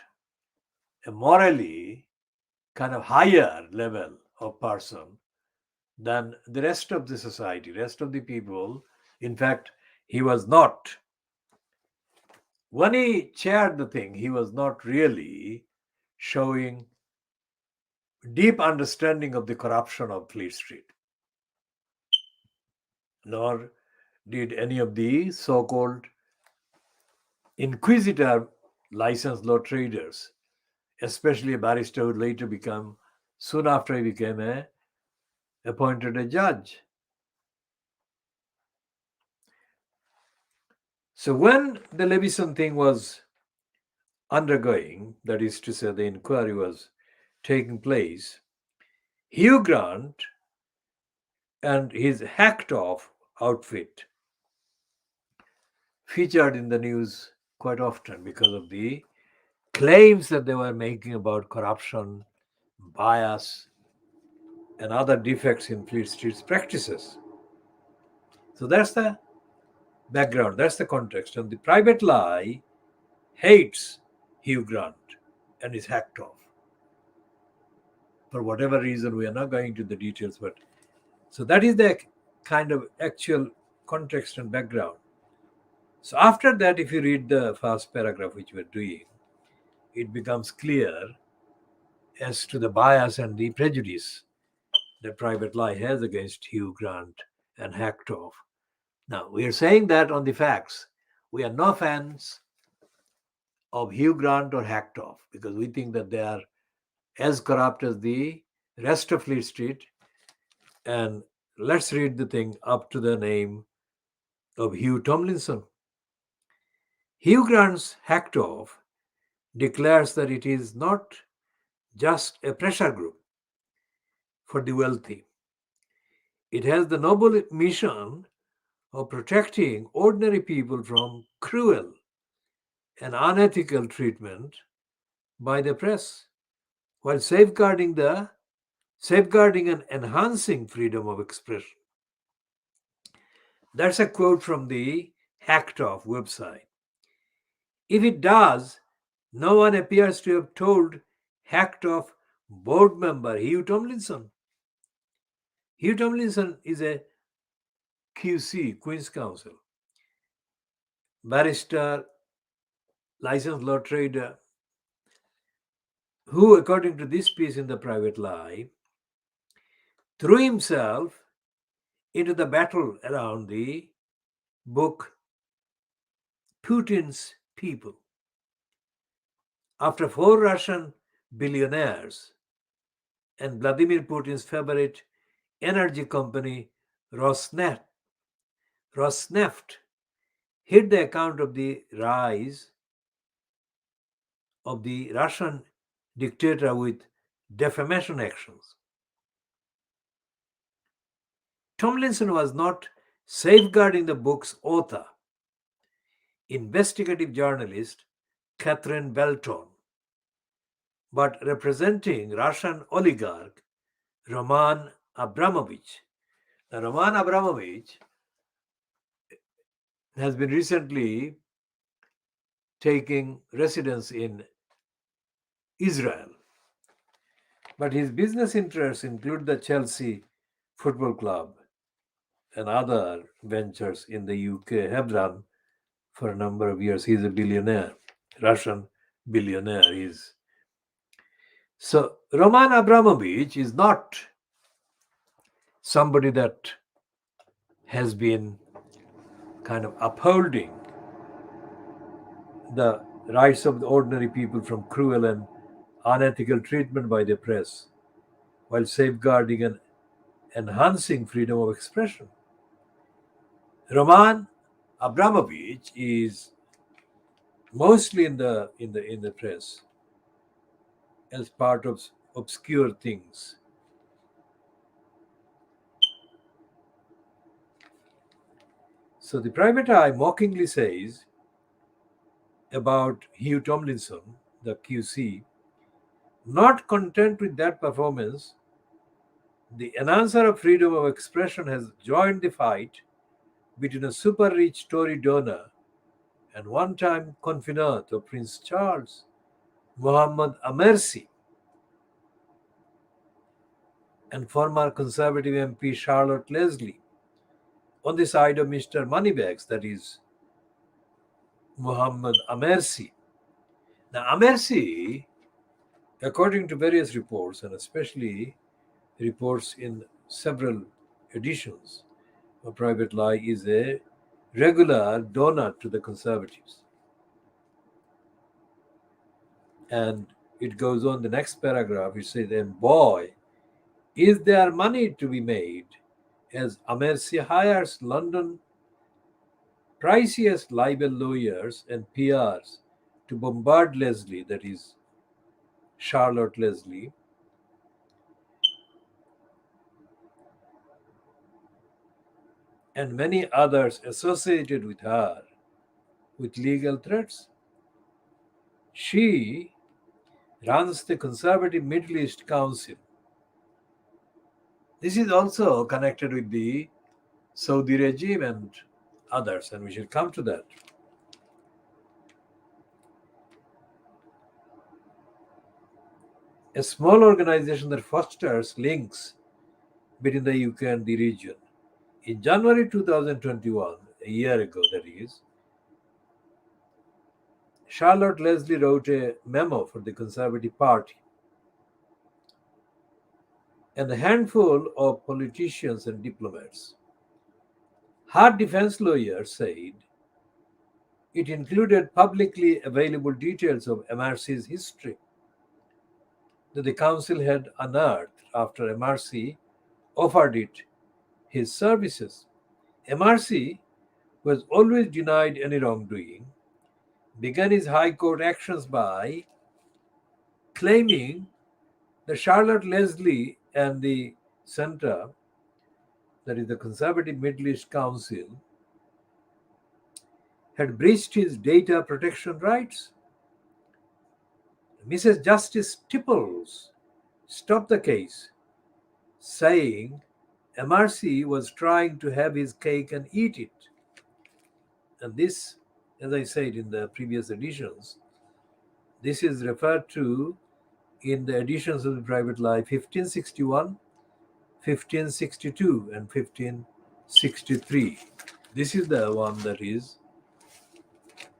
a morally kind of higher level of person than the rest of the society, rest of the people. In fact, he was not, when he chaired the thing, he was not really showing deep understanding of the corruption of Fleet Street, nor did any of the so-called inquisitor licensed law traders, especially a barrister who later become, soon after he became appointed a judge. So when the Levison thing was undergoing, that is to say, the inquiry was taking place, Hugh Grant and his hacked off outfit featured in the news quite often because of the claims that they were making about corruption, bias, and other defects in Fleet Street's practices. So that's the background, that's the context. And the private lie hates Hugh Grant and is hacked off. For whatever reason, we are not going into the details, but so that is the kind of actual context and background. So after that, if you read the first paragraph which we're doing, it becomes clear as to the bias and the prejudice that private lie has against Hugh Grant and hacked off. Now, we are saying that on the facts. We are no fans of Hugh Grant or hacked off because we think that they are as corrupt as the rest of Fleet Street. And let's read the thing up to the name of Hugh Tomlinson. Hugh Grant's hacked off declares that it is not just a pressure group for the wealthy. It has the noble mission of protecting ordinary people from cruel and unethical treatment by the press, while safeguarding and enhancing freedom of expression. That's a quote from the Hacked Off website. If it does, no one appears to have told Hacked Off board member Hugh Tomlinson. Hugh Tomlinson is a QC, Queen's Counsel, barrister, licensed law trader, who, according to this piece in the private lie, threw himself into the battle around the book Putin's People. After 4 Russian billionaires and Vladimir Putin's favorite energy company Rosneft hid the account of the rise of the Russian dictator with defamation actions. Tomlinson was not safeguarding the book's author, investigative journalist Catherine Belton, but representing Russian oligarch Roman Abramovich. Now, Roman Abramovich has been recently taking residence in Israel, but his business interests include the Chelsea Football Club and other ventures in the UK have run for a number of years. He's a billionaire, Russian billionaire. So Roman Abramovich is not somebody that has been kind of upholding the rights of the ordinary people from cruel and unethical treatment by the press, while safeguarding and enhancing freedom of expression. Roman Abramovich is mostly in the press as part of obscure things. So the private eye mockingly says about Hugh Tomlinson, the QC, Not content with that performance, the announcer of freedom of expression has joined the fight between a super rich Tory donor and one time confidant of Prince Charles, Mohammed Amersi, and former Conservative MP Charlotte Leslie on the side of Mr. Moneybags, that is, Mohammed Amersi. Now, Amersi, according to various reports, and especially reports in several editions of Private Lie, is a regular donor to the Conservatives. And it goes on the next paragraph, it says, and boy, is there money to be made as Amersi hires London priciest libel lawyers and PRs to bombard Leslie, that is, Charlotte Leslie, and many others associated with her with legal threats. She runs the Conservative Middle East Council. This is also connected with the Saudi regime and others, and we shall come to that. A small organization that fosters links between the UK and the region. In January 2021, a year ago that is, Charlotte Leslie wrote a memo for the Conservative Party, and a handful of politicians and diplomats. Her defense lawyer said it included publicly available details of MRC's history that the council had unearthed after MRC offered it his services. MRC, who has always denied any wrongdoing, began his High Court actions by claiming that Charlotte Leslie and the Centre, that is the Conservative Middle East Council, had breached his data protection rights. Mrs. Justice Tipples stopped the case, saying MRC was trying to have his cake and eat it. And this, as I said in the previous editions, this is referred to in the editions of the Private Lie 1561, 1562, and 1563. This is the one that is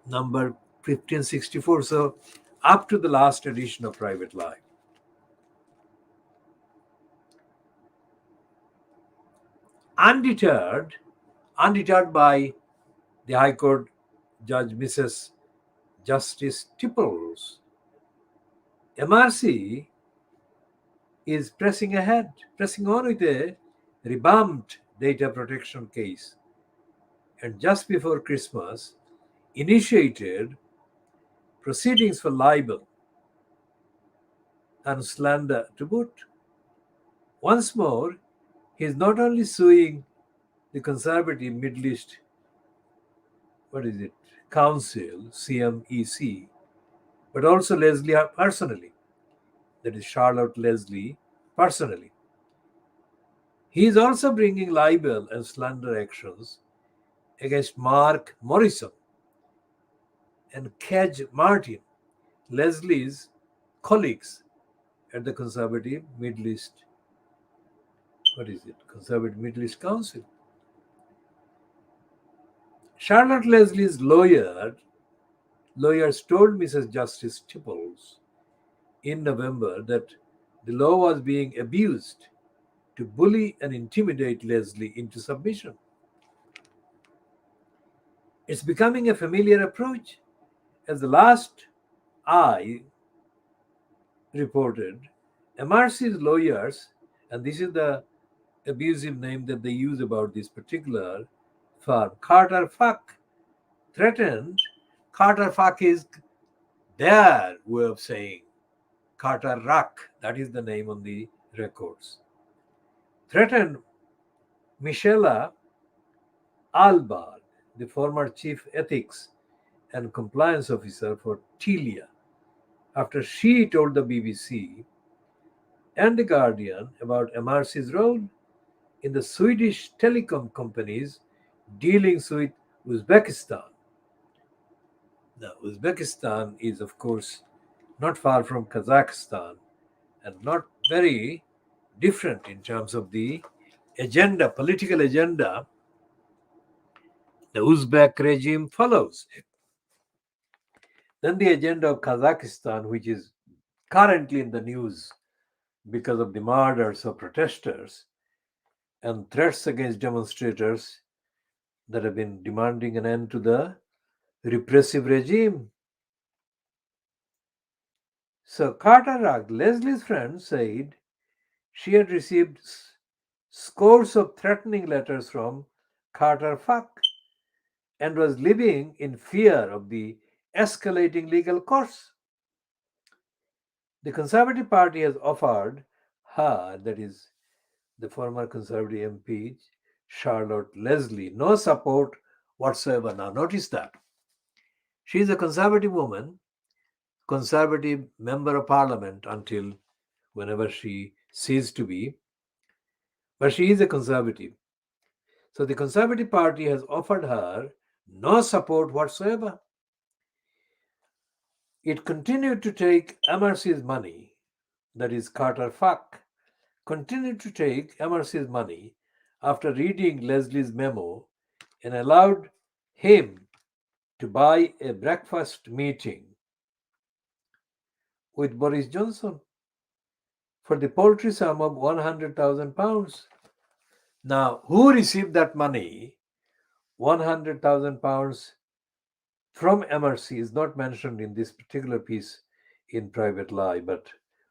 number 1564. So up to the last edition of Private Lie. Undeterred by the High Court Judge Mrs. Justice Tipples, MRC is pressing on with a revamped data protection case, and just before Christmas initiated proceedings for libel and slander to boot. Once more, he is not only suing the Conservative Middle East, Council, CMEC, but also Leslie personally, that is Charlotte Leslie personally. He is also bringing libel and slander actions against Mark Morrison and Kedge Martin, Leslie's colleagues at the Conservative Middle East, Conservative Middle East Council. Charlotte Leslie's lawyers told Mrs. Justice Tipples in November that the law was being abused to bully and intimidate Leslie into submission. It's becoming a familiar approach. As the last I reported, MRC's lawyers, and this is the abusive name that they use about this particular firm, Carter Fuck, threatened. Carter Fuck is their way of saying Carter Ruck, that is the name on the records, threatened Michela Albar, the former chief ethics and compliance officer for Telia, after she told the BBC and The Guardian about MRC's role in the Swedish telecom company's dealings with Uzbekistan. Now, Uzbekistan is, of course, not far from Kazakhstan and not very different in terms of the agenda, political agenda the Uzbek regime follows. Then the agenda of Kazakhstan, which is currently in the news because of the murders of protesters and threats against demonstrators that have been demanding an end to the repressive regime. So Carter, Leslie's friend, said she had received scores of threatening letters from Carter Fuck and was living in fear of the escalating legal course. The Conservative Party has offered her, that is, the former Conservative MP, Charlotte Leslie, no support whatsoever. Now, notice that. She is a Conservative woman, Conservative member of Parliament until whenever she ceased to be, but she is a Conservative. So the Conservative Party has offered her no support whatsoever. It continued to take MRC's money, that is, Carter Fuck, continued to take MRC's money after reading Leslie's memo and allowed him to buy a breakfast meeting with Boris Johnson for the paltry sum of £100,000. Now, who received that money? £100,000 from MRC is not mentioned in this particular piece in Private Lie, but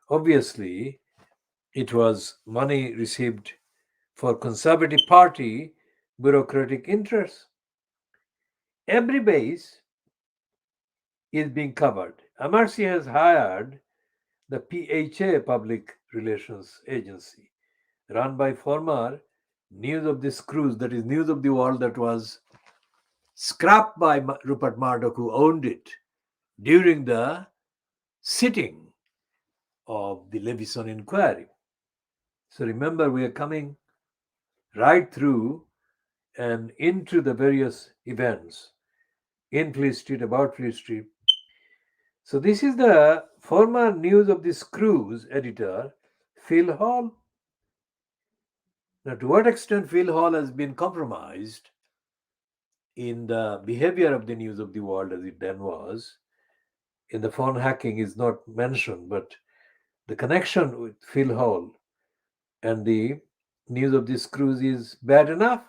obviously it was money received for Conservative Party bureaucratic interests. Every base is being covered. MRC has hired the PHA Public Relations Agency, run by former News of the Screws, that is News of the World, that was scrapped by Rupert Murdoch, who owned it during the sitting of the Levison inquiry. So remember, we are coming right through and into the various events in Fleet Street, about Fleet Street. So this is the former News of the Screws editor, Phil Hall. Now, to what extent Phil Hall has been compromised in the behavior of the News of the World as it then was, in the phone hacking is not mentioned, but the connection with Phil Hall and the News of the Screws is bad enough,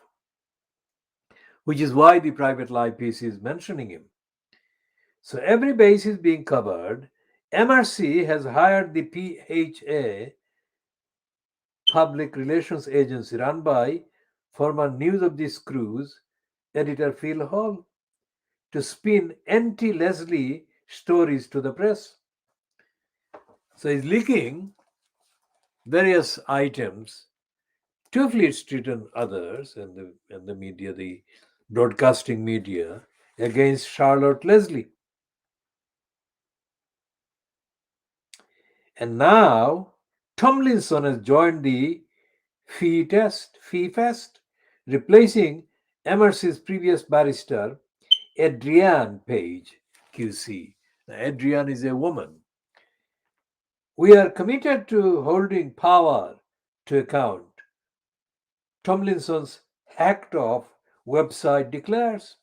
which is why the Private Lie piece is mentioning him. So every base is being covered. MRC has hired the PHA Public Relations Agency, run by former News of the Screws editor Phil Hall, to spin anti-Leslie stories to the press. So he's leaking various items to Fleet Street and others, and the media, the broadcasting media, against Charlotte Leslie. And now Tomlinson has joined the Fee Fest, replacing MRC's previous barrister, Adrienne Page, QC. Now, Adrienne is a woman. We are committed to holding power to account, Tomlinson's hacked off website declares.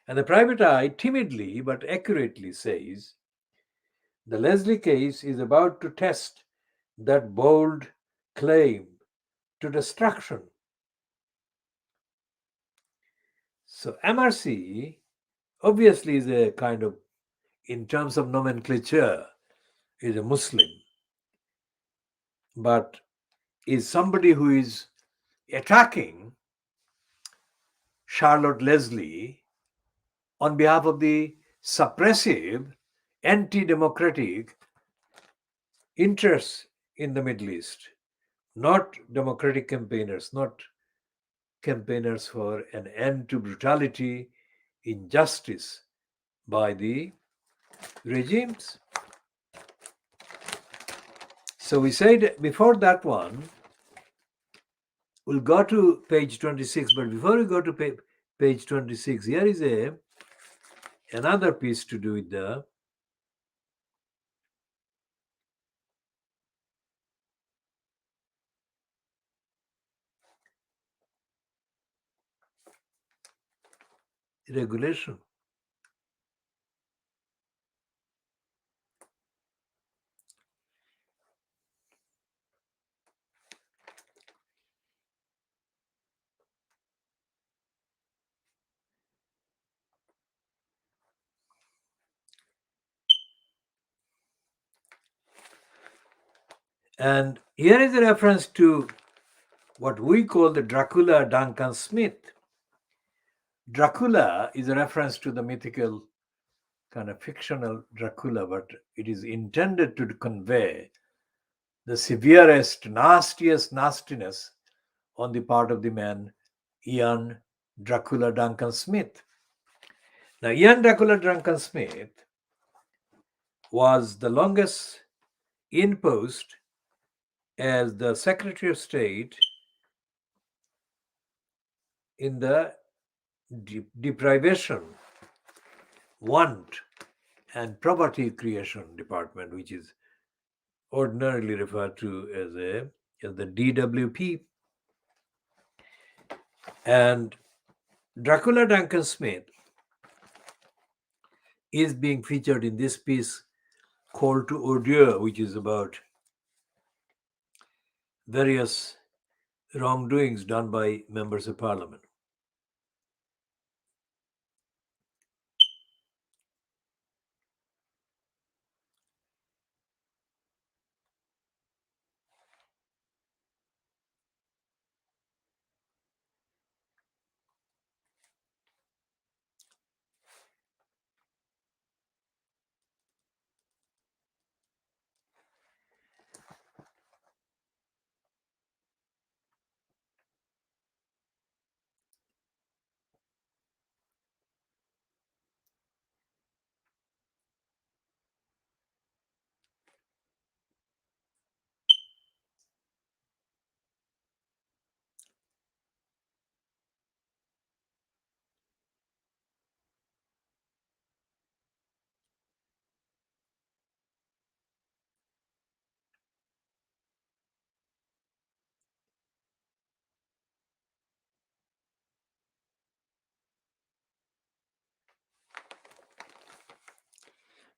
And the Private Eye timidly but accurately says the Leslie case is about to test that bold claim to destruction. So MRC obviously is a kind of, in terms of nomenclature, is a Muslim, but is somebody who is attacking Charlotte Leslie on behalf of the suppressive, anti-democratic interests in the Middle East, not democratic campaigners, not campaigners for an end to brutality, injustice by the regimes. So we said before that one, we'll go to page 26, but before we go to page 26, here is another piece to do with the regulation. And here is a reference to what we call the Dracula Duncan Smith. Dracula is a reference to the mythical kind of fictional Dracula, but it is intended to convey the severest, nastiest nastiness on the part of the man, Ian Dracula Duncan Smith. Now, Ian Dracula Duncan Smith was the longest in post as the Secretary of State in the deprivation, want, and property creation department, which is ordinarily referred to as the DWP. And Dracula Duncan Smith is being featured in this piece, Call to Order, which is about various wrongdoings done by members of parliament.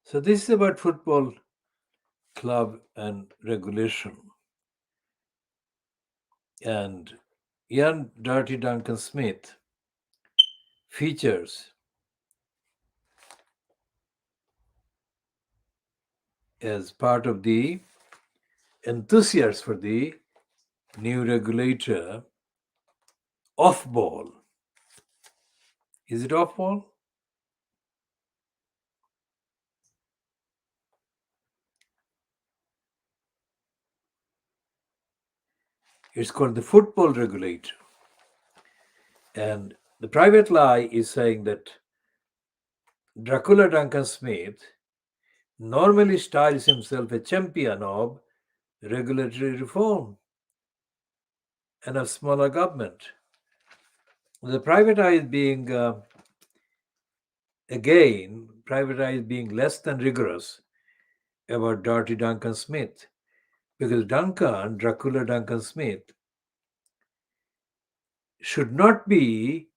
So this is about football club and regulation. And Ian Dirty Duncan Smith features as part of the enthusiasts for the new regulator off ball. Is it off ball? It's called the football regulator. And the private lie is saying that Dracula Duncan Smith normally styles himself a champion of regulatory reform and of smaller government. The private eye is being, being less than rigorous about Dirty Duncan Smith, because Dracula Duncan Smith, should not be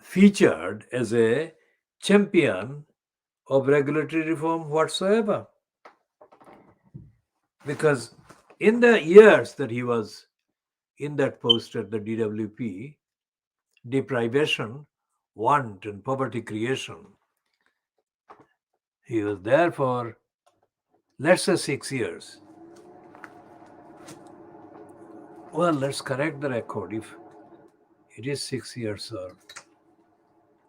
featured as a champion of regulatory reform whatsoever. Because in the years that he was in that post at the DWP, deprivation, want, and poverty creation, he was there for, let's say, 6 years. Well, let's correct the record if it is 6 years or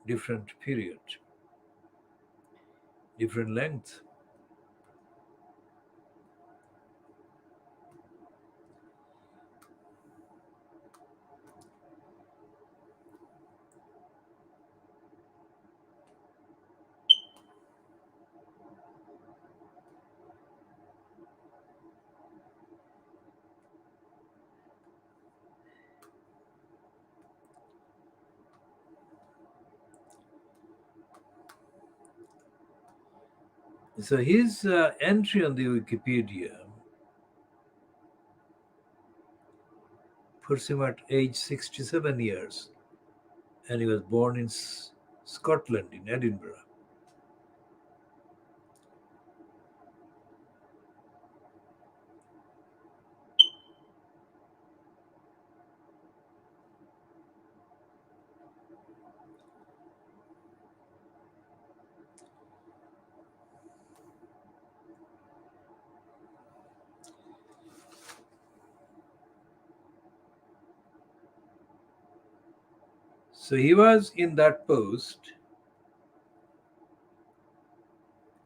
different period, different length. So his entry on the Wikipedia puts him at age 67 years, and he was born in Scotland, in Edinburgh. So he was in that post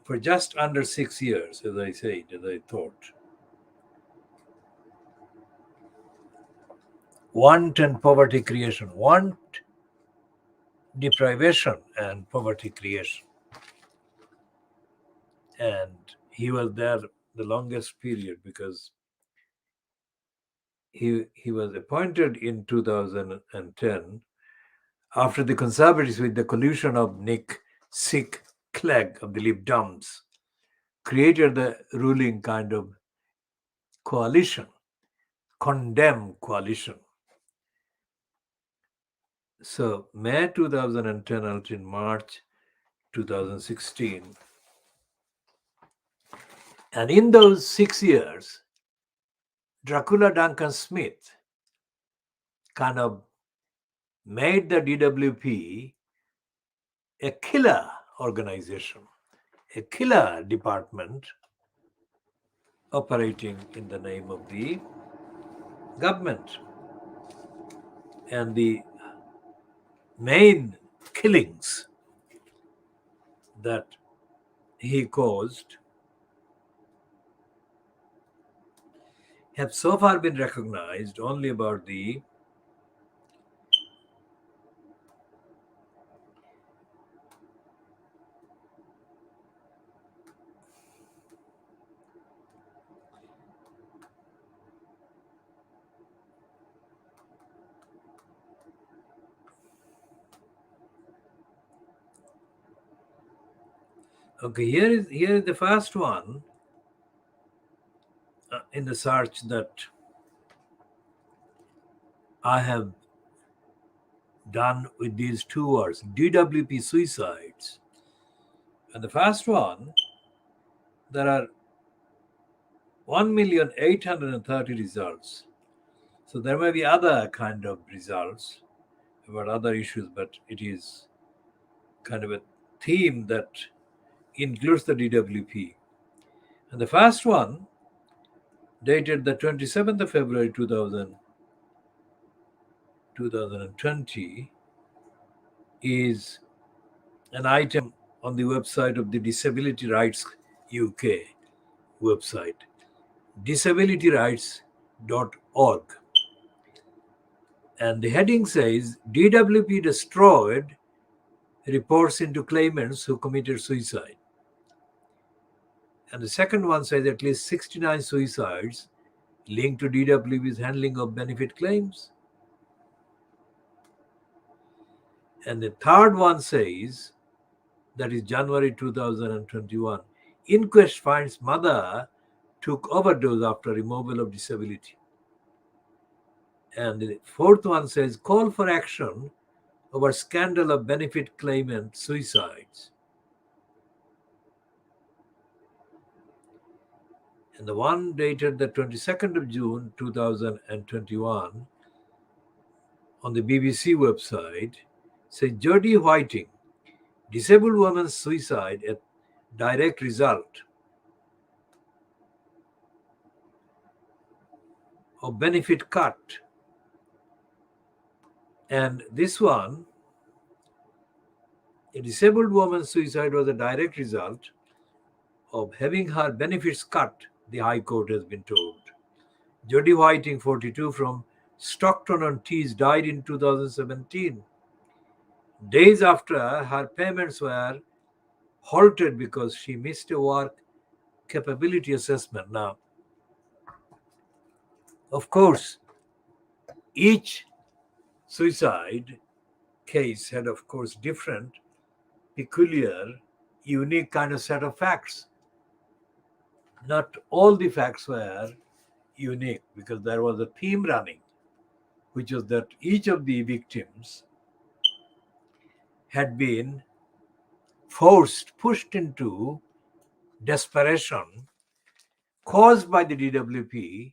for just under 6 years, as I said, as I thought. Want and poverty creation. Want, deprivation, and poverty creation. And he was there the longest period because he was appointed in 2010 after the Conservatives, with the collusion of Nick Clegg of the Lib Dems, created the ruling kind of coalition, condemn coalition. So May 2010 until March 2016. And in those 6 years, Dracula Duncan Smith kind of made the DWP a killer organization, a killer department operating in the name of the government. And the main killings that he caused have so far been recognized only about the okay, here is the first one in the search that I have done with these two words, DWP suicides. And the first one, there are 1,830,000 results. So there may be other kind of results about other issues, but it is kind of a theme that includes the DWP. And the first one, dated the 27th of February 2020, is an item on the website of the Disability Rights UK website, disabilityrights.org. And the heading says, DWP destroyed reports into claimants who committed suicide. And the second one says at least 69 suicides linked to DWP's handling of benefit claims. And the third one says, that is January 2021, inquest finds mother took overdose after removal of disability. And the fourth one says, call for action over scandal of benefit claimant suicides. And the one dated the 22nd of June 2021 on the BBC website says, Jodie Whiting, disabled woman's suicide, a direct result of benefit cut. And this one, a disabled woman's suicide was a direct result of having her benefits cut, the High Court has been told. Jodie Whiting, 42, from Stockton-on-Tees, died in 2017. Days after, her payments were halted because she missed a work capability assessment. Now, of course, each suicide case had, of course, different, peculiar, unique kind of set of facts. Not all the facts were unique, because there was a theme running, which was that each of the victims had been pushed into desperation caused by the DWP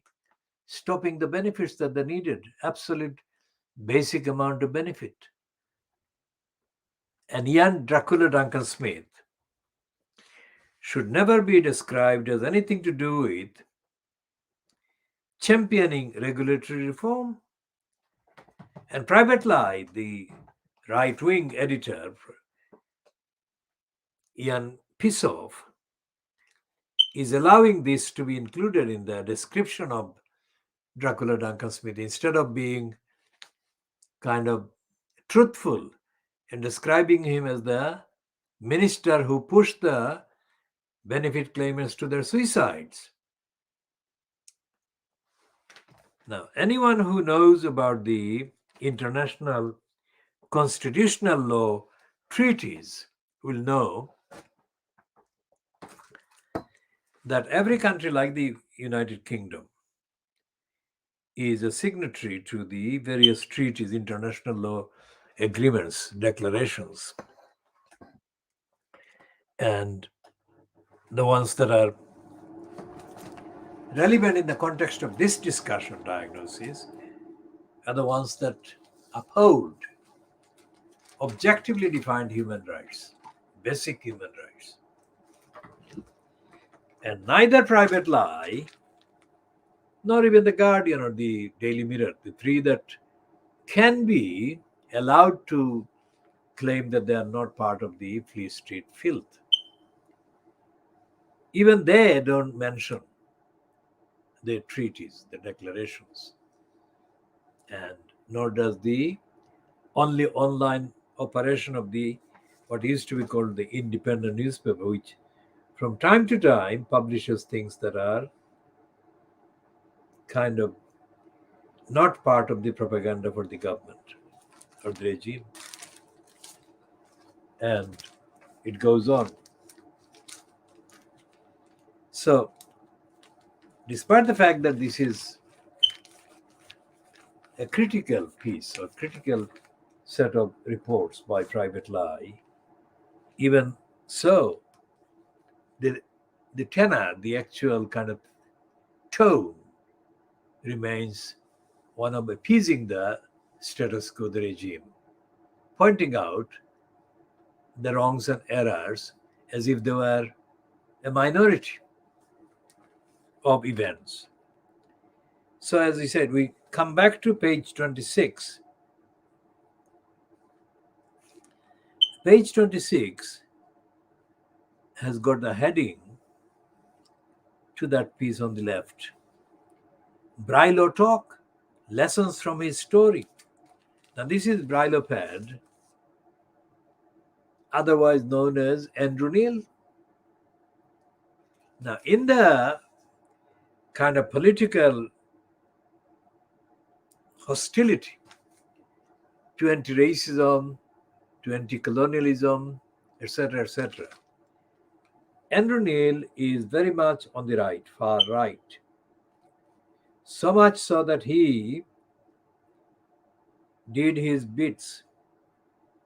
stopping the benefits that they needed, absolute basic amount of benefit. And Ian Dracula Duncan Smith should never be described as anything to do with championing regulatory reform. And Private Lie, the right-wing editor, Ian Pissoff, is allowing this to be included in the description of Dracula Duncan Smith instead of being kind of truthful and describing him as the minister who pushed the benefit claimants to their suicides. Now, anyone who knows about the international constitutional law treaties will know that every country like the United Kingdom is a signatory to the various treaties, international law agreements, declarations. And the ones that are relevant in the context of this discussion diagnosis are the ones that uphold objectively defined human rights, basic human rights. And neither Private Lie nor even the Guardian or the Daily Mirror, the three that can be allowed to claim that they are not part of the Fleet Street filth, even they don't mention the treaties, the declarations, and nor does the only online operation of the what used to be called the independent newspaper, which from time to time publishes things that are kind of not part of the propaganda for the government or the regime. And it goes on. So, despite the fact that this is a critical piece or critical set of reports by Private Lie, even so, the tenor, the actual kind of tone, remains one of appeasing the status quo, the regime, pointing out the wrongs and errors as if they were a minority of events. So, as I said, we come back to page 26. Page 26 has got the heading to that piece on the left. Brylo Talk, Lessons from His Story. Now, this is Brylo Pad, otherwise known as Andrew Neil. Now, in the kind of political hostility to anti-racism, to anti-colonialism, etc., Andrew Neil is very much on the right, far right. So much so that he did his bits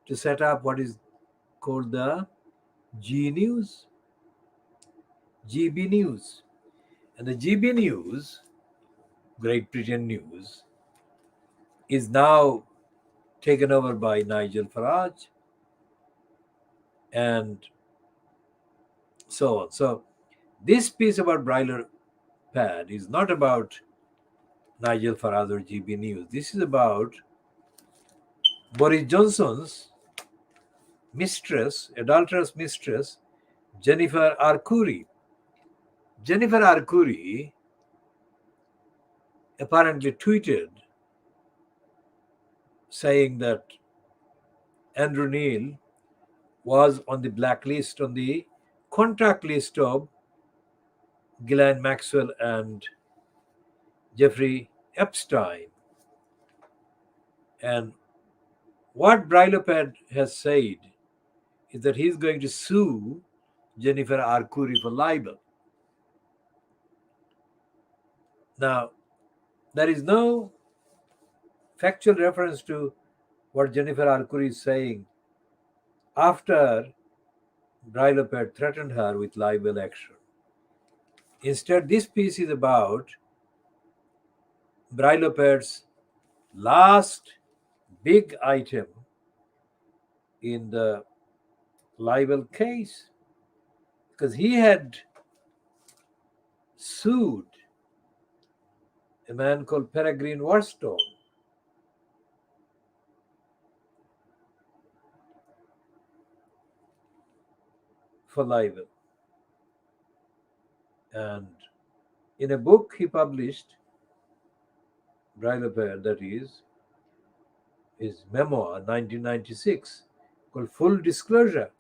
to set up what is called the G News, GB News. And the GB News, Great Britain News, is now taken over by Nigel Farage and so on. So this piece about Bryler Pad is not about Nigel Farage or GB News. This is about Boris Johnson's mistress, adulterous mistress, Jennifer Arcuri. Jennifer Arcuri apparently tweeted saying that Andrew Neil was on the blacklist, on the contract list of Ghislaine Maxwell and Jeffrey Epstein. And what Brilopad has said is that he's going to sue Jennifer Arcuri for libel. Now, there is no factual reference to what Jennifer Arcuri is saying after Brilopet threatened her with libel action. Instead, this piece is about Brilopet's last big item in the libel case, because he had sued a man called Peregrine Worston for libel. And in a book he published, Brilopet, that is, his memoir, 1996, called Full Disclosure.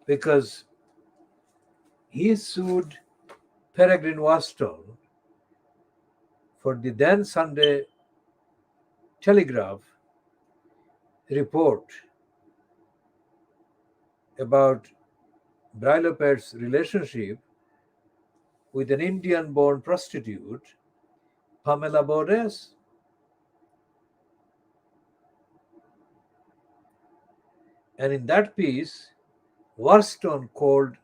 Because he sued Peregrine Worston for the then Sunday Telegraph report about Brilopet's relationship with an Indian-born prostitute, Pamela Baudes. And in that piece, Worston called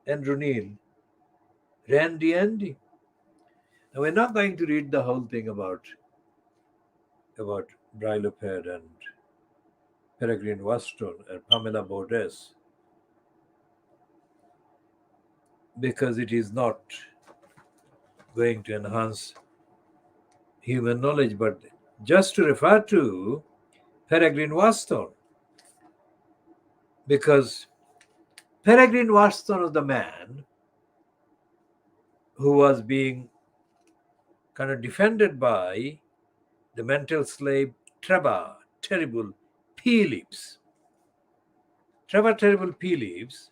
Andrew Neil Randy Andy. Now, we're not going to read the whole thing about Brilopet and Peregrine Worston and Pamela Baudes, because it is not going to enhance human knowledge, but just to refer to Peregrine Worston, because Peregrine Worston was the man who was being kind of defended by the mental slave Trevor Terrible Peelips. Trevor Terrible Peelips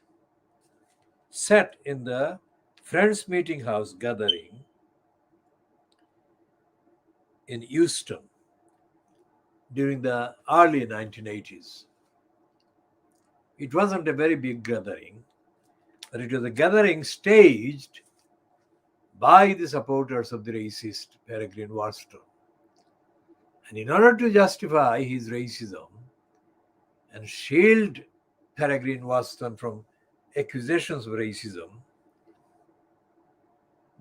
sat in the Friends Meeting House gathering in Houston during the early 1980s. It wasn't a very big gathering, but it was a gathering staged by the supporters of the racist Peregrine Worston. And in order to justify his racism and shield Peregrine Worston from accusations of racism,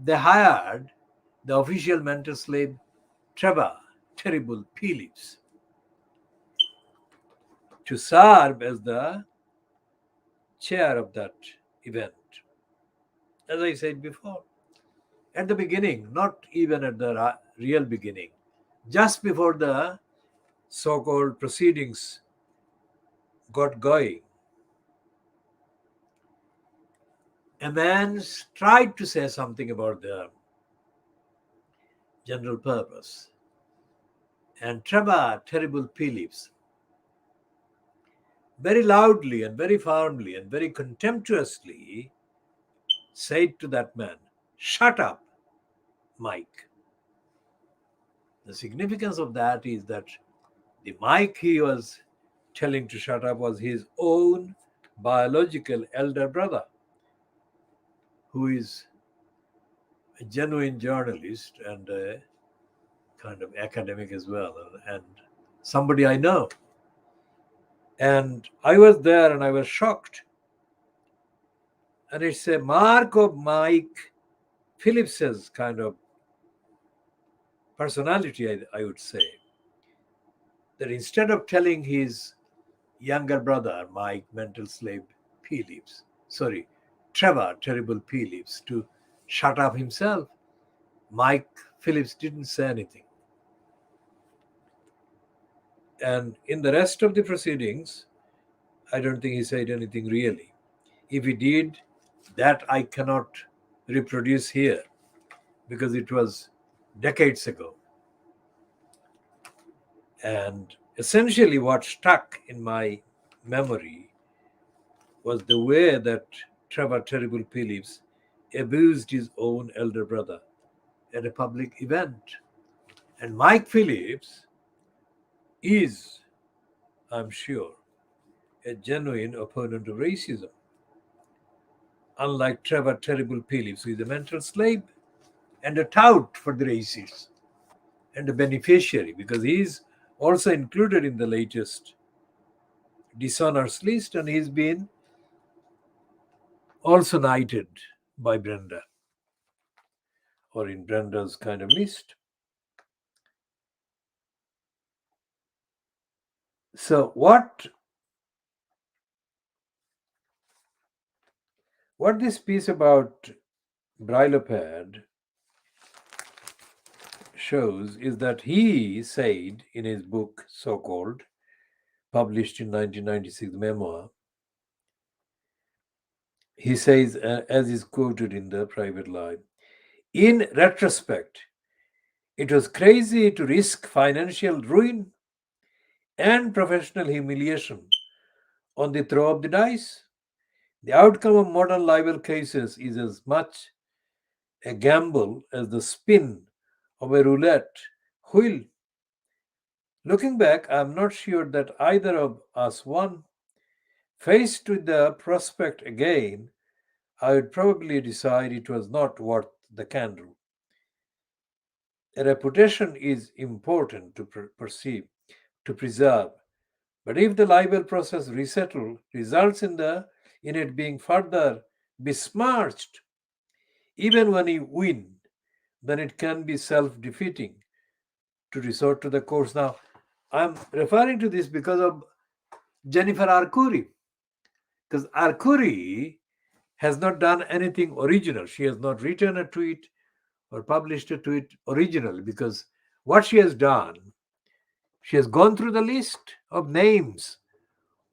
they hired the official mental slave Trevor Terrible Peelips to serve as the chair of that event. As I said before, at the beginning, not even at the real beginning, just before the so-called proceedings got going, a man tried to say something about the general purpose. And Trevor Terrible Peelips very loudly and very firmly and very contemptuously said to that man, "Shut up, Mike." The significance of that is that the Mike he was telling to shut up was his own biological elder brother, who is a genuine journalist and a kind of academic as well, and somebody I know. And I was there and I was shocked. And it's a mark of Mike Phillips's kind of personality, I would say, that instead of telling his younger brother, Mike Mental Slave Phillips, Trevor Terrible Phillips, to shut up himself, Mike Phillips didn't say anything. And in the rest of the proceedings, I don't think he said anything really. If he did, that I cannot reproduce here because it was decades ago. And essentially, what stuck in my memory was the way that Trevor Terrible Phillips abused his own elder brother at a public event. And Mike Phillips is, I'm sure, a genuine opponent of racism. Unlike Trevor Terrible Phillips, who is a mental slave and a tout for the racists and a beneficiary, because he is also included in the latest dishonors list, and he's been also knighted by Brenda, or in Brenda's kind of list. So what this piece about Brilopad shows is that he said in his book, so-called, published in 1996 memoir, he says, as is quoted in the Private Life, in retrospect, it was crazy to risk financial ruin and professional humiliation on the throw of the dice. The outcome of modern libel cases is as much a gamble as the spin of a roulette wheel. Looking back, I am not sure that either of us won. Faced with the prospect again, I would probably decide it was not worth the candle. A reputation is important to preserve, but if the libel process results in it being further besmirched, even when you win, then it can be self-defeating to resort to the courts. Now, I'm referring to this because of Jennifer Arcuri, because Arcuri has not done anything original. She has not written a tweet or published a tweet originally, because what she has done, she has gone through the list of names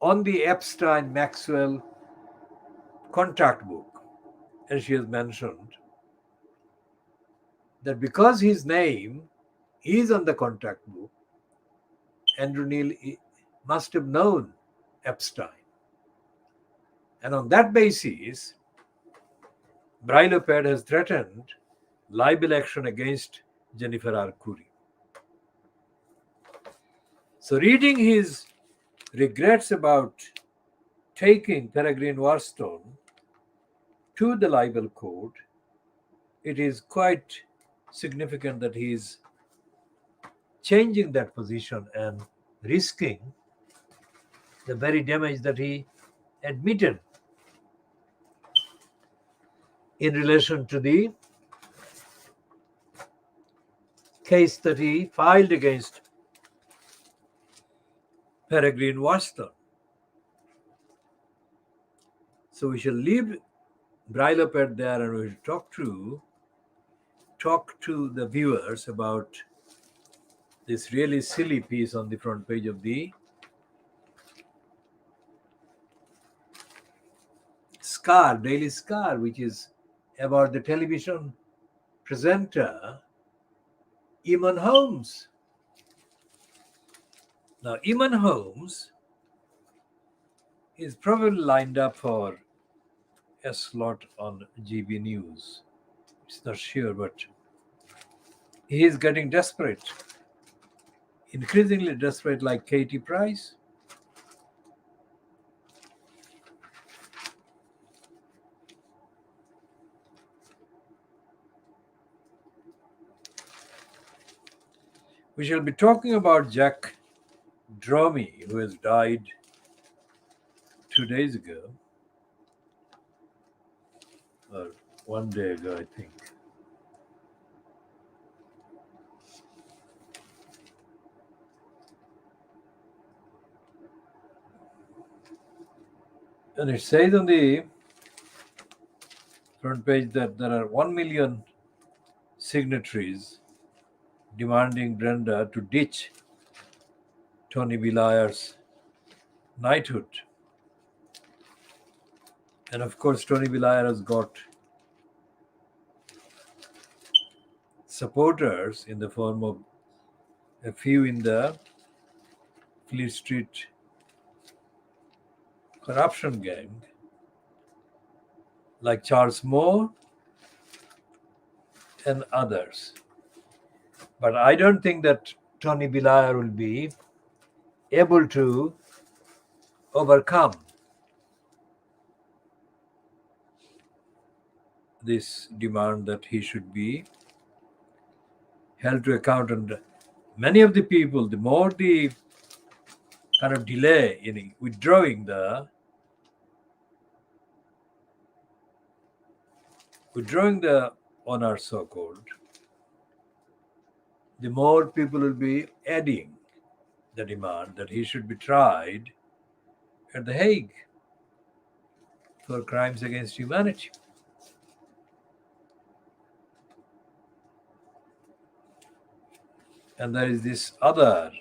on the Epstein-Maxwell contact book, and she has mentioned that because his name is on the contact book, Andrew Neil must have known Epstein. And on that basis, Brilopad has threatened libel action against Jennifer Arcuri. So reading his regrets about taking Peregrine Warstone to the libel court, it is quite significant that he is changing that position and risking the very damage that he admitted in relation to the case that he filed against Peregrine Warstone. So we shall leave Brilopad there, and we will talk to the viewers about this really silly piece on the front page of the Daily Scar, which is about the television presenter Eamon Holmes. Now, Eamon Holmes is probably lined up for a slot on GB News. It's not sure, but he is getting desperate, increasingly desperate, like Katie Price. We shall be talking about Jack Dromey, who has died 2 days ago, or 1 day ago, I think. And it says on the front page that there are 1 million signatories demanding Brenda to ditch Tony B. Liar's knighthood. And of course, Tony B. Liar has got supporters in the form of a few in the Fleet Street corruption gang, like Charles Moore and others. But I don't think that Tony B. Liar will be able to overcome this demand that he should be held to account. And many of the people, the more the kind of delay in withdrawing the honor, so called, the more people will be adding the demand that he should be tried at The Hague for crimes against humanity. And there is this other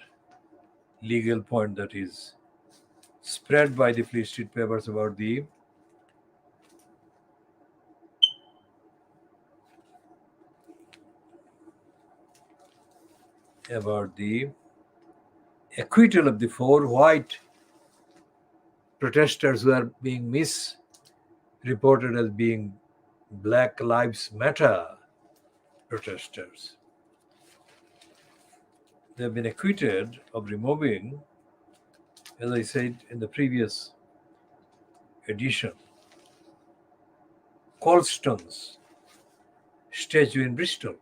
legal point that is spread by the Fleet Street papers about the acquittal of the 4 white protesters who are being misreported as being Black Lives Matter protesters. They have been acquitted of removing, as I said in the previous edition, Colston's statue in Bristol.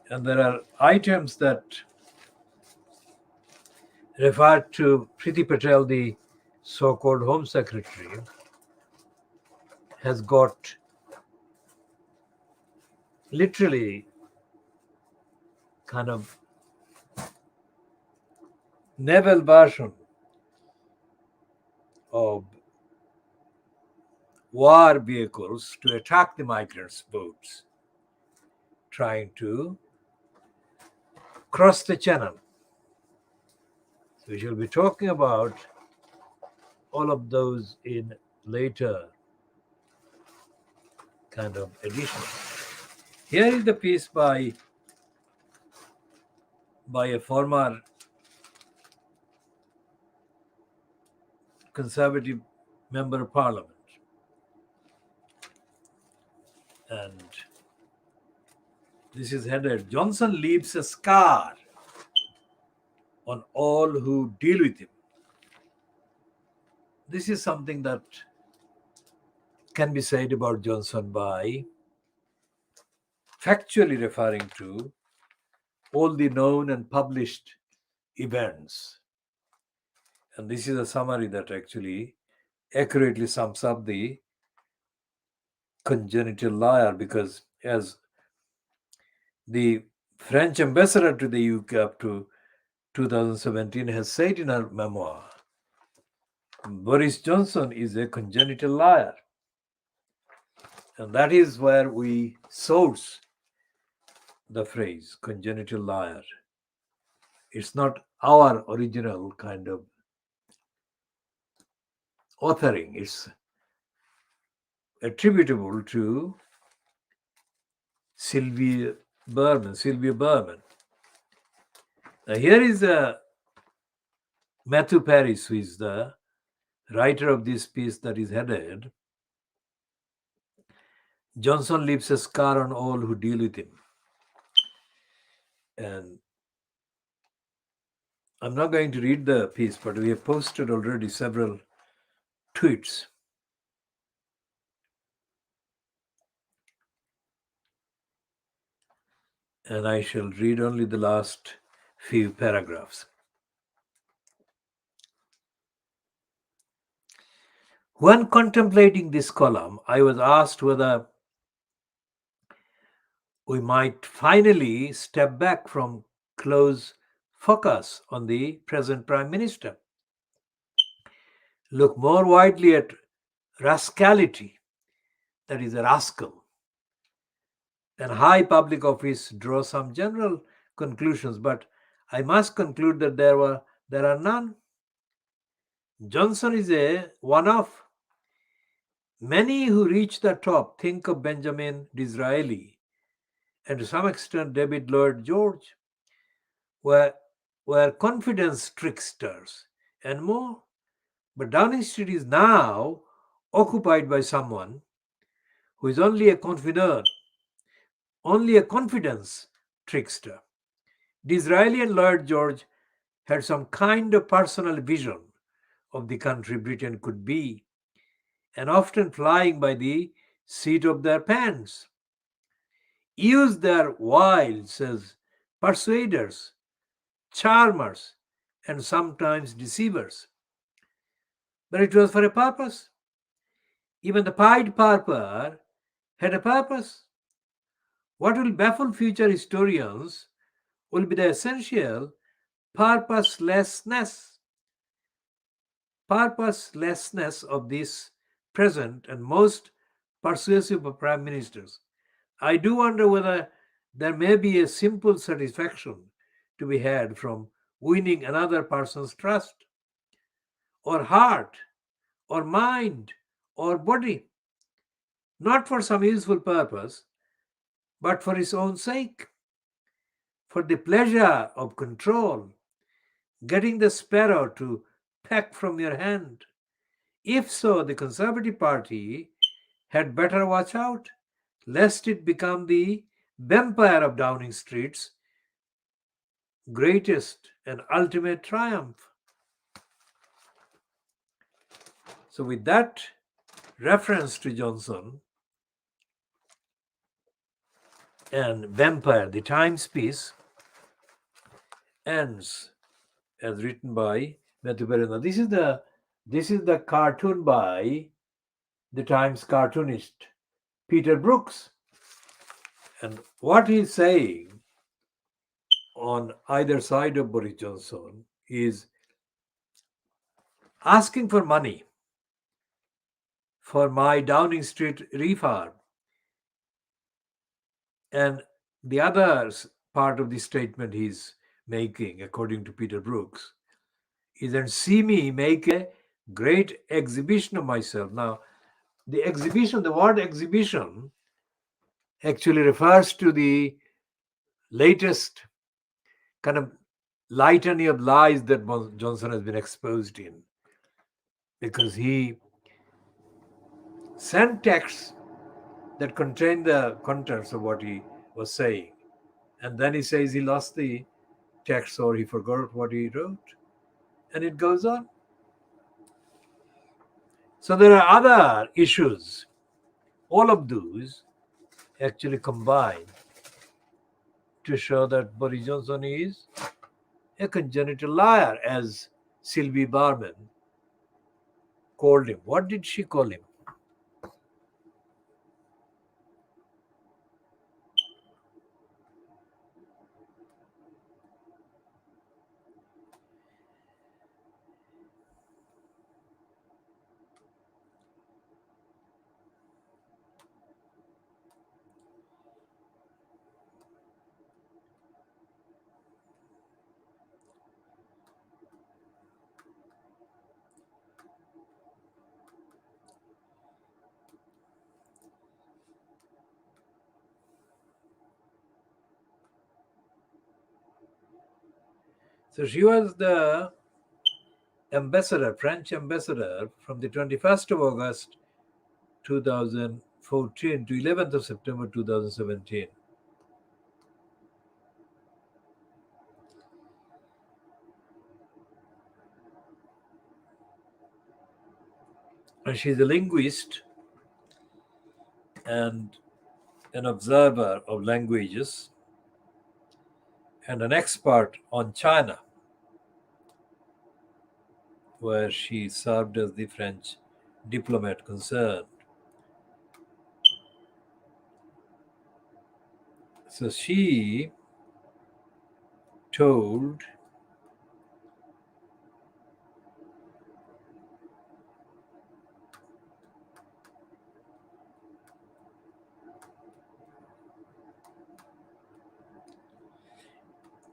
And there are items that refer to Priti Patel, the so-called Home Secretary, has got literally kind of naval version of war vehicles to attack the migrants' boats trying to cross the channel. So we shall be talking about all of those in later kind of editions. Here is the piece by a former Conservative member of Parliament. And this is headed, "Johnson leaves a scar on all who deal with him." This is something that can be said about Johnson by factually referring to all the known and published events. And this is a summary that actually accurately sums up the Congenital Liar, because as the French ambassador to the UK up to 2017 has said in her memoir, Boris Johnson is a congenital liar. And that is where we source the phrase congenital liar. It's not our original kind of authoring. It's attributable to Sylvie Bermann. Now here is Matthew Paris, who is the writer of this piece that is headed, "Johnson leaves a scar on all who deal with him." And I'm not going to read the piece, but we have posted already several tweets. And I shall read only the last few paragraphs. When contemplating this column, I was asked whether we might finally step back from close focus on the present Prime Minister, look more widely at rascality, that is a rascal, and high public office, draw some general conclusions, but I must conclude that there are none. Johnson is a one-off. Many who reach the top think of Benjamin Disraeli and to some extent David Lloyd George, were confidence tricksters and more. But Downing Street is now occupied by someone who is only a confidant, only a confidence trickster. Disraeli and Lloyd George had some kind of personal vision of the country Britain could be, and often flying by the seat of their pants, used their wiles as persuaders, charmers, and sometimes deceivers. But it was for a purpose. Even the Pied Piper had a purpose. What will baffle future historians will be the essential purposelessness purposelessness of this present and most persuasive of prime ministers. I do wonder whether there may be a simple satisfaction to be had from winning another person's trust, or heart, or mind, or body, not for some useful purpose, but for his own sake, for the pleasure of control, getting the sparrow to peck from your hand. If so, the Conservative Party had better watch out, lest it become the vampire of Downing Street's greatest and ultimate triumph. So, with that reference to Johnson and vampire, the Times piece ends as written by Matthew Bermann. This is the cartoon by the Times cartoonist Peter Brooks, and what he's saying on either side of Boris Johnson is asking for money for my Downing Street refurb. And the other part of the statement he's making, according to Peter Brooks, is and see me make a great exhibition of myself. Now, the word exhibition actually refers to the latest kind of litany of lies that Johnson has been exposed in, because he sent texts that contain the contents of what he was saying, and then he says he lost the text or he forgot what he wrote, and it goes on. So there are other issues. All of those actually combine to show that Boris Johnson is a congenital liar, as Sylvie Bermann called him. What did she call him? So she was the ambassador, French ambassador, from the 21st of August 2014 to 11th of September 2017. And she's a linguist and an observer of languages and an expert on China, where she served as the French diplomat concerned. So she told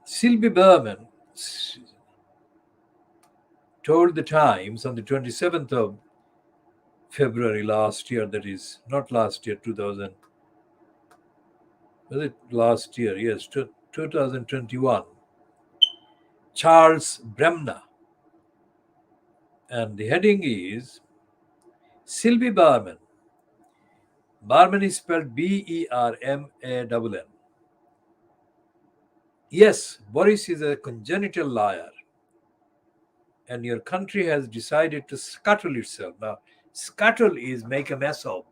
Sylvie Bermann told the Times on the 27th of February last year, that is not last year, 2000, was it last year? Yes, 2021. Charles Bremner. And the heading is Sylvie Bermann. Bermann is spelled Bermann. Yes, Boris is a congenital liar, and your country has decided to scuttle itself. Now, scuttle is make a mess of,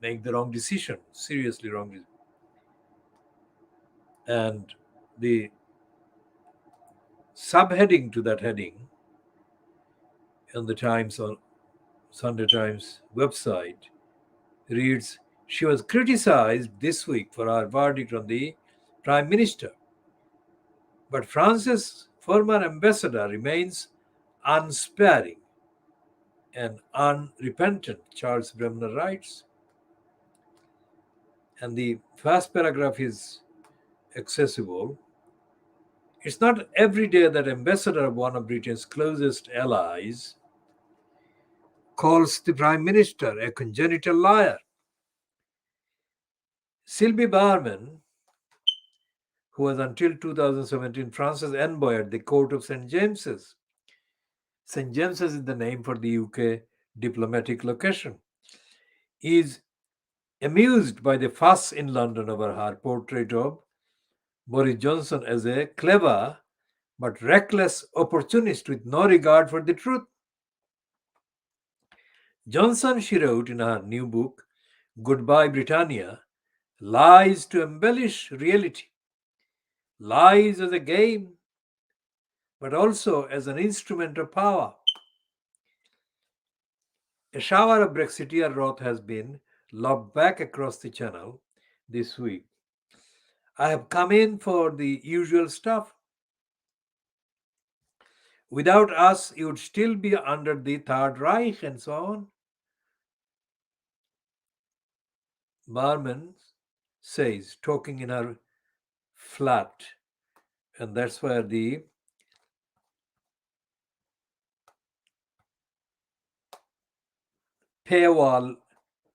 make the wrong decision, seriously wrong decision. And the subheading to that heading on the Times, on Sunday Times website, reads, "She was criticized this week for her verdict on the Prime Minister. But France's former ambassador remains unsparing and unrepentant," Charles Bremner writes. And the first paragraph is accessible. "It's not every day that ambassador of one of Britain's closest allies calls the Prime Minister a congenital liar." Sylvie Bermann, who was until 2017 France's envoy at the court of St. James's. St. James's is the name for the UK diplomatic location, is amused by the fuss in London over her portrait of Boris Johnson as a clever but reckless opportunist with no regard for the truth. Johnson, she wrote in her new book, Goodbye Britannia, lies to embellish reality, lies as a game, but also as an instrument of power. A shower of Brexiteer wrath has been lobbed back across the channel this week. "I have come in for the usual stuff. Without us, you would still be under the Third Reich," and so on. Bermann says, talking in her flat, and that's where the paywall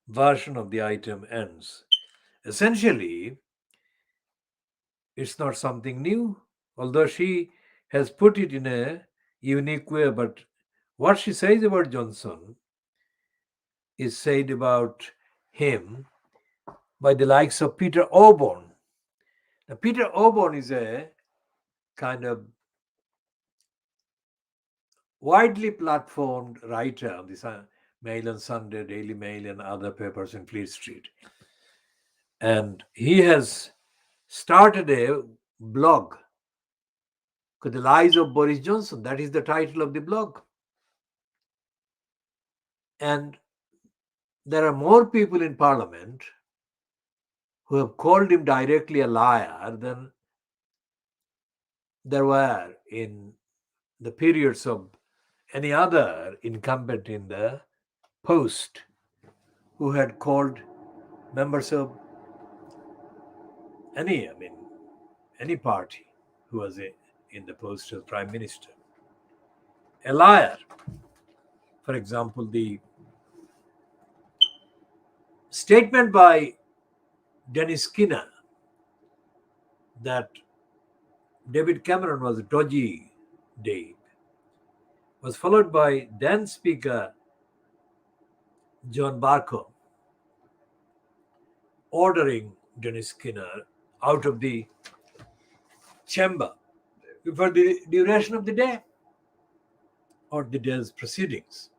version of the item ends. Essentially, it's not something new, although she has put it in a unique way. But what she says about Johnson is said about him by the likes of Peter Auburn. Now, Peter Auburn is a kind of widely platformed writer on the Mail on Sunday, Daily Mail, and other papers in Fleet Street. And he has started a blog called The Lies of Boris Johnson. That is the title of the blog. And there are more people in Parliament who have called him directly a liar than there were in the periods of any other incumbent in the post who had called members of any party who was in the post of Prime Minister a liar. For example, the statement by Dennis Skinner that David Cameron was a dodgy Dave was followed by then Speaker John Barker ordering Dennis Skinner out of the chamber for the duration of the day or the day's proceedings,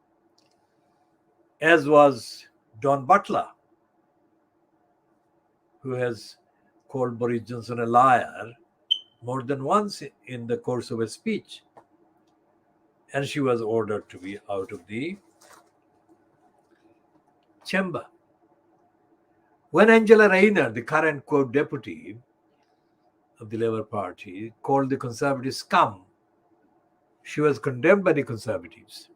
as was Don Butler, who has called Boris Johnson a liar more than once in the course of a speech. And she was ordered to be out of the chamber. When Angela Rayner, the current quote deputy of the Labour Party, called the Conservatives scum, she was condemned by the Conservatives.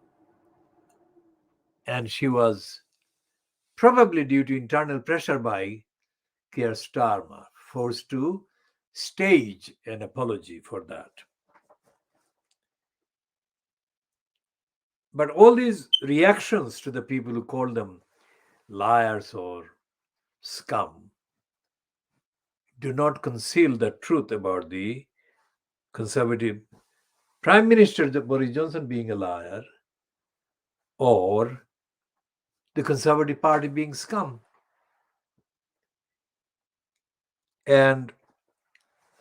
And she was, probably due to internal pressure by Keir Starmer, forced to stage an apology for that. But all these reactions to the people who call them liars or scum do not conceal the truth about the Conservative Prime Minister Boris Johnson being a liar or the Conservative Party being scum. And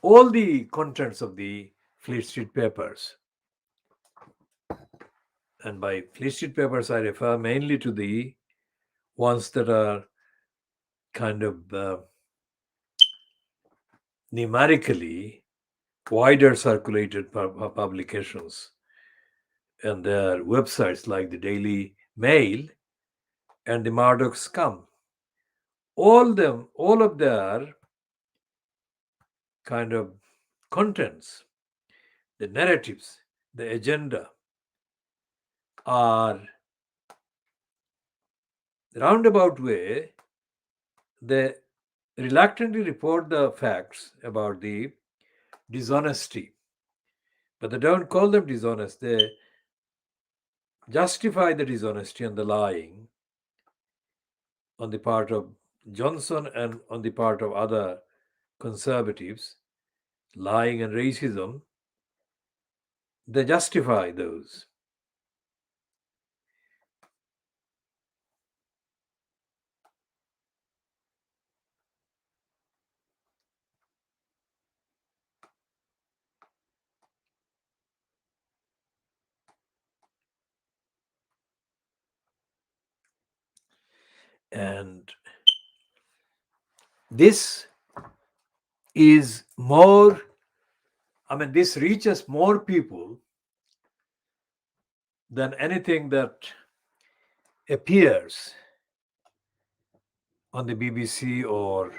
all the contents of the Fleet Street Papers, and by Fleet Street Papers I refer mainly to the ones that are kind of numerically wider circulated publications, and their websites like the Daily Mail and the Murdoch Scum. All of their kind of contents, the narratives, the agenda are roundabout way. They reluctantly report the facts about the dishonesty, but they don't call them dishonest. They justify the dishonesty and the lying on the part of Johnson and on the part of other conservatives, lying and racism. They justify those. And this is more, this reaches more people than anything that appears on the BBC or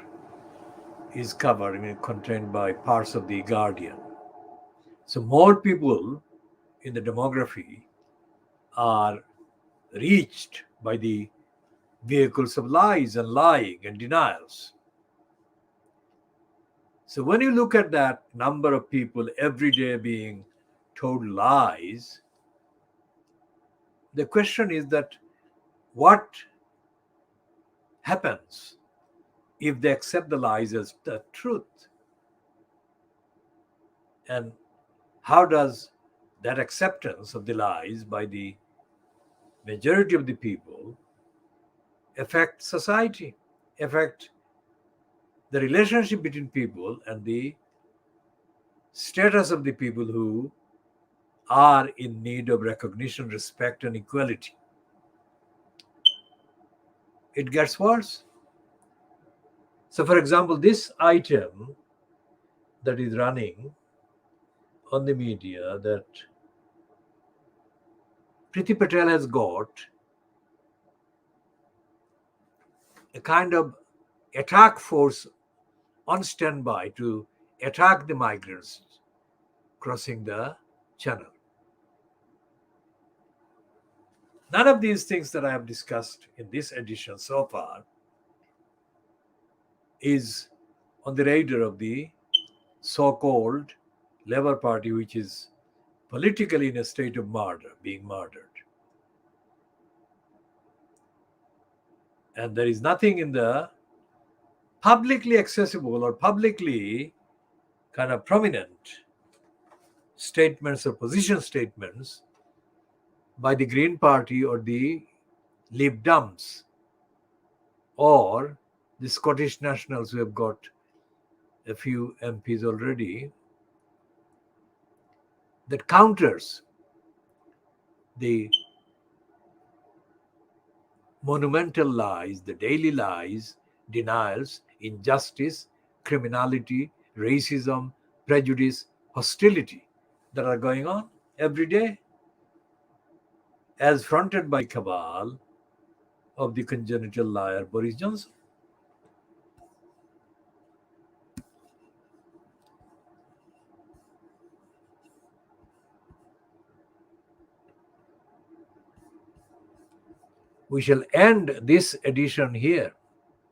is covered, contained by parts of the Guardian. So more people in the demography are reached by the vehicles of lies and lying and denials. So when you look at that number of people every day being told lies, the question is that what happens if they accept the lies as the truth? And how does that acceptance of the lies by the majority of the people affect society, affect the relationship between people and the status of the people who are in need of recognition, respect, and equality? It gets worse. So, for example, this item that is running on the media, that Priti Patel has got a kind of attack force on standby to attack the migrants crossing the channel. None of these things that I have discussed in this edition so far is on the radar of the so-called Labour Party, which is politically in a state of murder, being murdered. And there is nothing in the publicly accessible or publicly kind of prominent statements or position statements by the Green Party or the Lib Dems or the Scottish Nationals, who have got a few MPs already, that counters the monumental lies, the daily lies, denials, injustice, criminality, racism, prejudice, hostility that are going on every day, as fronted by cabal of the congenital liar Boris Johnson. We shall end this edition here.